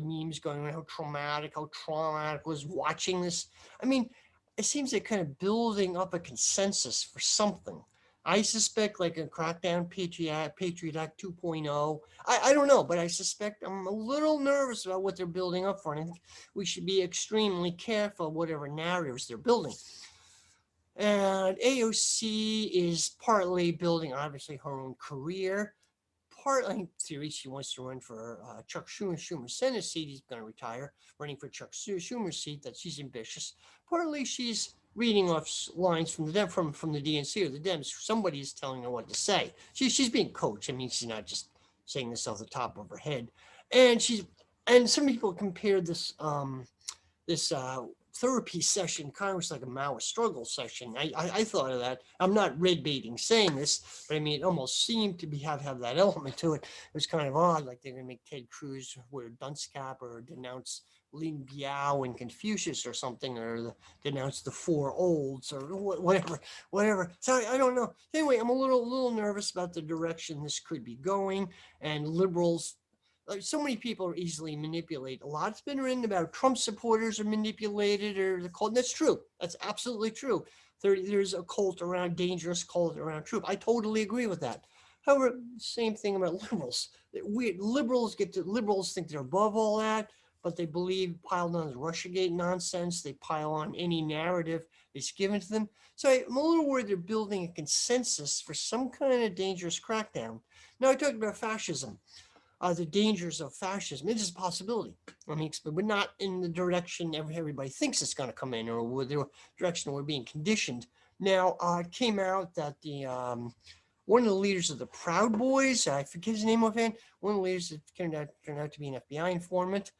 memes going around how traumatic was watching this. I mean, it seems they're kind of building up a consensus for something. I suspect like a crackdown Patriot Act 2.0. I don't know, but I suspect I'm a little nervous about what they're building up for. And I think we should be extremely careful whatever narratives they're building. And AOC is partly building, obviously, her own career. Partly in theory, she wants to run for Chuck Schumer's Senate seat. He's going to retire, running for Chuck Schumer's seat. That she's ambitious. Partly, she's reading off lines from the DNC or the Dems. Somebody is telling her what to say. She's being coached. I mean, she's not just saying this off the top of her head. And some people compared this therapy session kind of was like a Maoist struggle session. I thought of that. I'm not red baiting saying this, but I mean, it almost seemed to have that element to it. It was kind of odd, like they're going to make Ted Cruz wear a dunce cap or denounce Lin Biao and Confucius or something, or denounce the four olds or whatever. So I don't know. Anyway, I'm a little nervous about the direction this could be going, and liberals, like so many people are easily manipulated. A lot's been written about Trump supporters are manipulated or the cult. That's true. That's absolutely true. There's a dangerous cult around Trump. I totally agree with that. However, same thing about liberals. Liberals think they're above all that, but they piled on the Russiagate nonsense. They pile on any narrative that's given to them. So I'm a little worried they're building a consensus for some kind of dangerous crackdown. Now I talked about fascism, the dangers of fascism. It is a possibility. I mean, but not in the direction everybody thinks it's going to come in, or the direction we're being conditioned. Now, it came out that one of the leaders of the Proud Boys, I forget his name offhand, one of the leaders that turned out to be an FBI informant.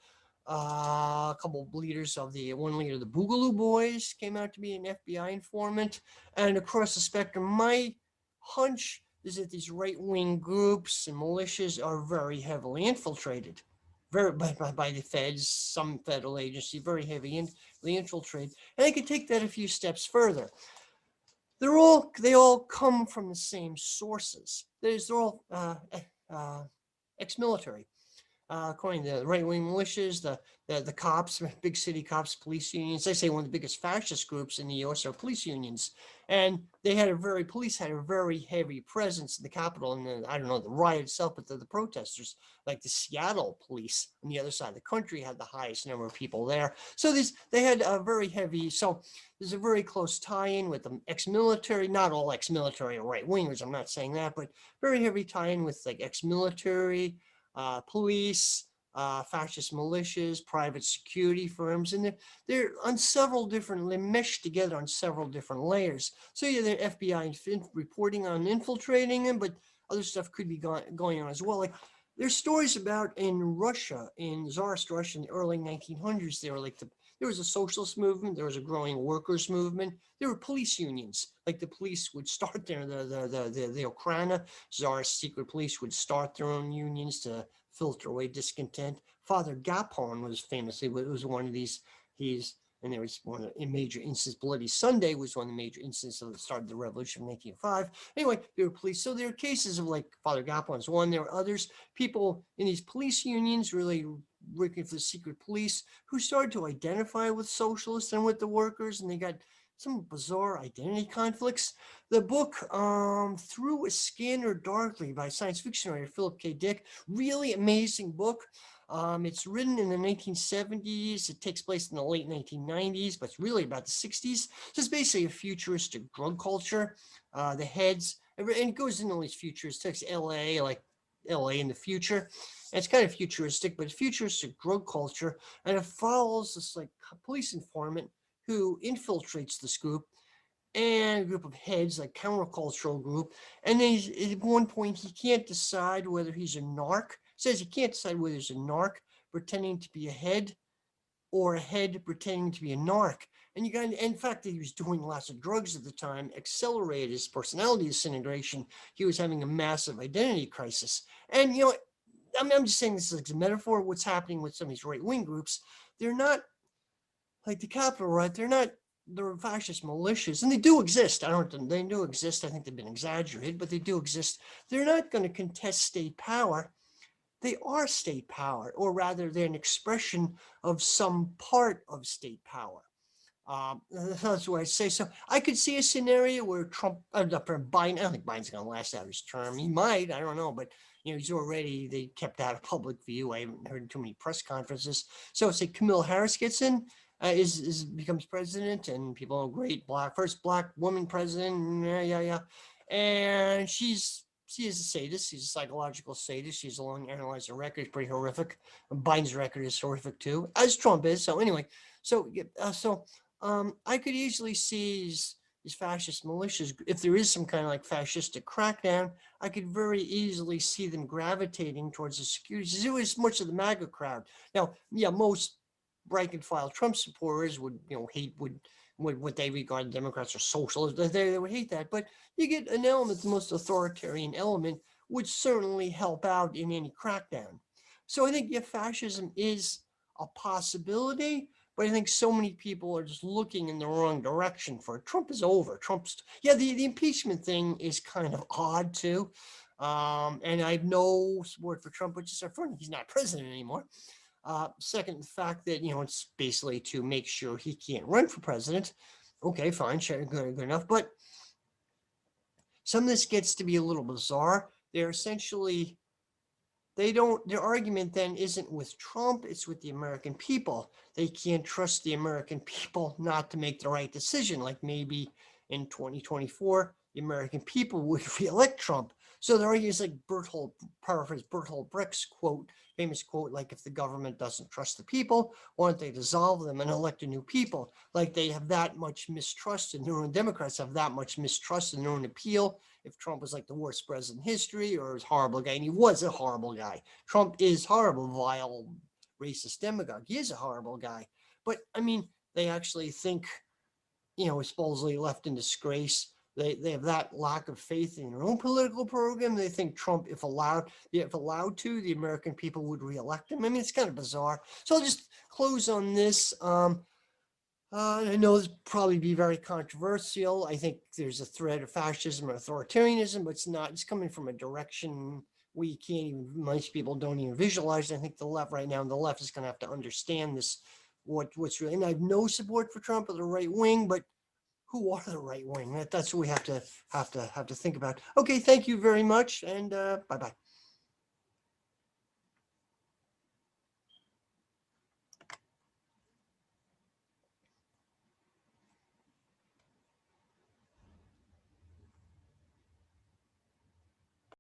A couple of leaders of one leader of the Boogaloo Boys came out to be an FBI informant. And across the spectrum, my hunch is that these right-wing groups and militias are very heavily infiltrated, by the feds, some federal agency, very heavily infiltrated. And I could take that a few steps further. They all come from the same sources. They're all ex-military. According to the right-wing militias, the cops, big city cops, police unions. They say one of the biggest fascist groups in the U.S. are police unions, and police had a very heavy presence in the Capitol, and I don't know the riot itself, but the protesters, like the Seattle police on the other side of the country, had the highest number of people there. So they had a very heavy. So there's a very close tie-in with the ex-military. Not all ex-military are right-wingers. I'm not saying that, but very heavy tie-in with like ex-military. Police, fascist militias, private security firms, and they're on several different, they mesh together on several different layers. So yeah, the FBI reporting on infiltrating them, but other stuff could be going on as well. Like There's stories about in Russia, in Tsarist Russia in the early 1900s, there was a socialist movement, there was a growing workers movement, there were police unions. Like the police would start the Okhrana, Tsarist secret police would start their own unions to filter away discontent. Father Gapon was one of these. He's and there was one a major instance. Bloody Sunday was one of the major instances that started the revolution of 1905. Anyway, there were police. So there are cases of like Father Gapon's one. There were others, people in these police unions really working for the secret police who started to identify with socialists and with the workers, and they got some bizarre identity conflicts. The book, Through a Scanner Darkly by science fiction writer Philip K. Dick, really amazing book. It's written in the 1970s. It takes place in the late 1990s, but it's really about the 60s. So it's basically a futuristic drug culture. The heads, and it goes into all these futures. It takes LA, like LA in the future. And it's kind of futuristic, but it's futuristic drug culture. And it follows this like police informant who infiltrates this group and a group of heads, like countercultural group. And then at one point, he can't decide whether he's a narc. Says he can't decide whether he's a narc pretending to be a head or a head pretending to be a narc. And you got, in fact, he was doing lots of drugs at the time, accelerated his personality disintegration. He was having a massive identity crisis. And, I'm just saying this is like a metaphor of what's happening with some of these right wing groups. They're not like the Capitol, right? They're fascist militias, and they do exist. They do exist. I think they've been exaggerated, but they do exist. They're not going to contest state power. They are state power, or rather, they're an expression of some part of state power. That's what I say. So I could see a scenario where Biden. I don't think Biden's going to last out his term. He might. I don't know, but they kept out of public view. I haven't heard too many press conferences. So say Kamala Harris gets in, becomes president, and people are great first black woman president. Yeah. And she is a sadist. She's a psychological sadist. She's alone analyzed her record. It's pretty horrific. Biden's record is horrific too, as Trump is. So anyway, I could easily see these fascist militias, if there is some kind of like fascistic crackdown, I could very easily see them gravitating towards the security. It was much of the MAGA crowd. Now, yeah, most rank and file Trump supporters would, hate would what they regard Democrats as socialists. They would hate that. But you get an element, the most authoritarian element, would certainly help out in any crackdown. So I think fascism is a possibility, but I think so many people are just looking in the wrong direction for it. Trump is over. The impeachment thing is kind of odd too. And I have no support for Trump, which is funny. He's not president anymore. Second, the fact that, it's basically to make sure he can't run for president. Okay, fine, sure, good enough. But some of this gets to be a little bizarre. They're essentially their argument then isn't with Trump, it's with the American people. They can't trust the American people not to make the right decision, like maybe in 2024 the American people would re-elect Trump. So their argument is like paraphrase Bertolt Brecht's famous quote, like, if the government doesn't trust the people, why don't they dissolve them and elect a new people? Like, they have that much mistrust, and their own Democrats have that much mistrust in their own appeal. If Trump was like the worst president in history or is a horrible guy, and he was a horrible guy. Trump is horrible, vile, racist demagogue. He is a horrible guy. But I mean, they actually think, supposedly left in disgrace. They have that lack of faith in their own political program. They think Trump, if allowed to, the American people would reelect him. I mean, it's kind of bizarre. So I'll just close on this. I know this will probably be very controversial. I think there's a threat of fascism or authoritarianism, but it's not. It's coming from a direction we can't even, most people don't even visualize. I think the left right now, the left is going to have to understand this, what's really, and I have no support for Trump or the right wing, but who are the right wing? That's what we have to think about. Okay, thank you very much, and bye-bye.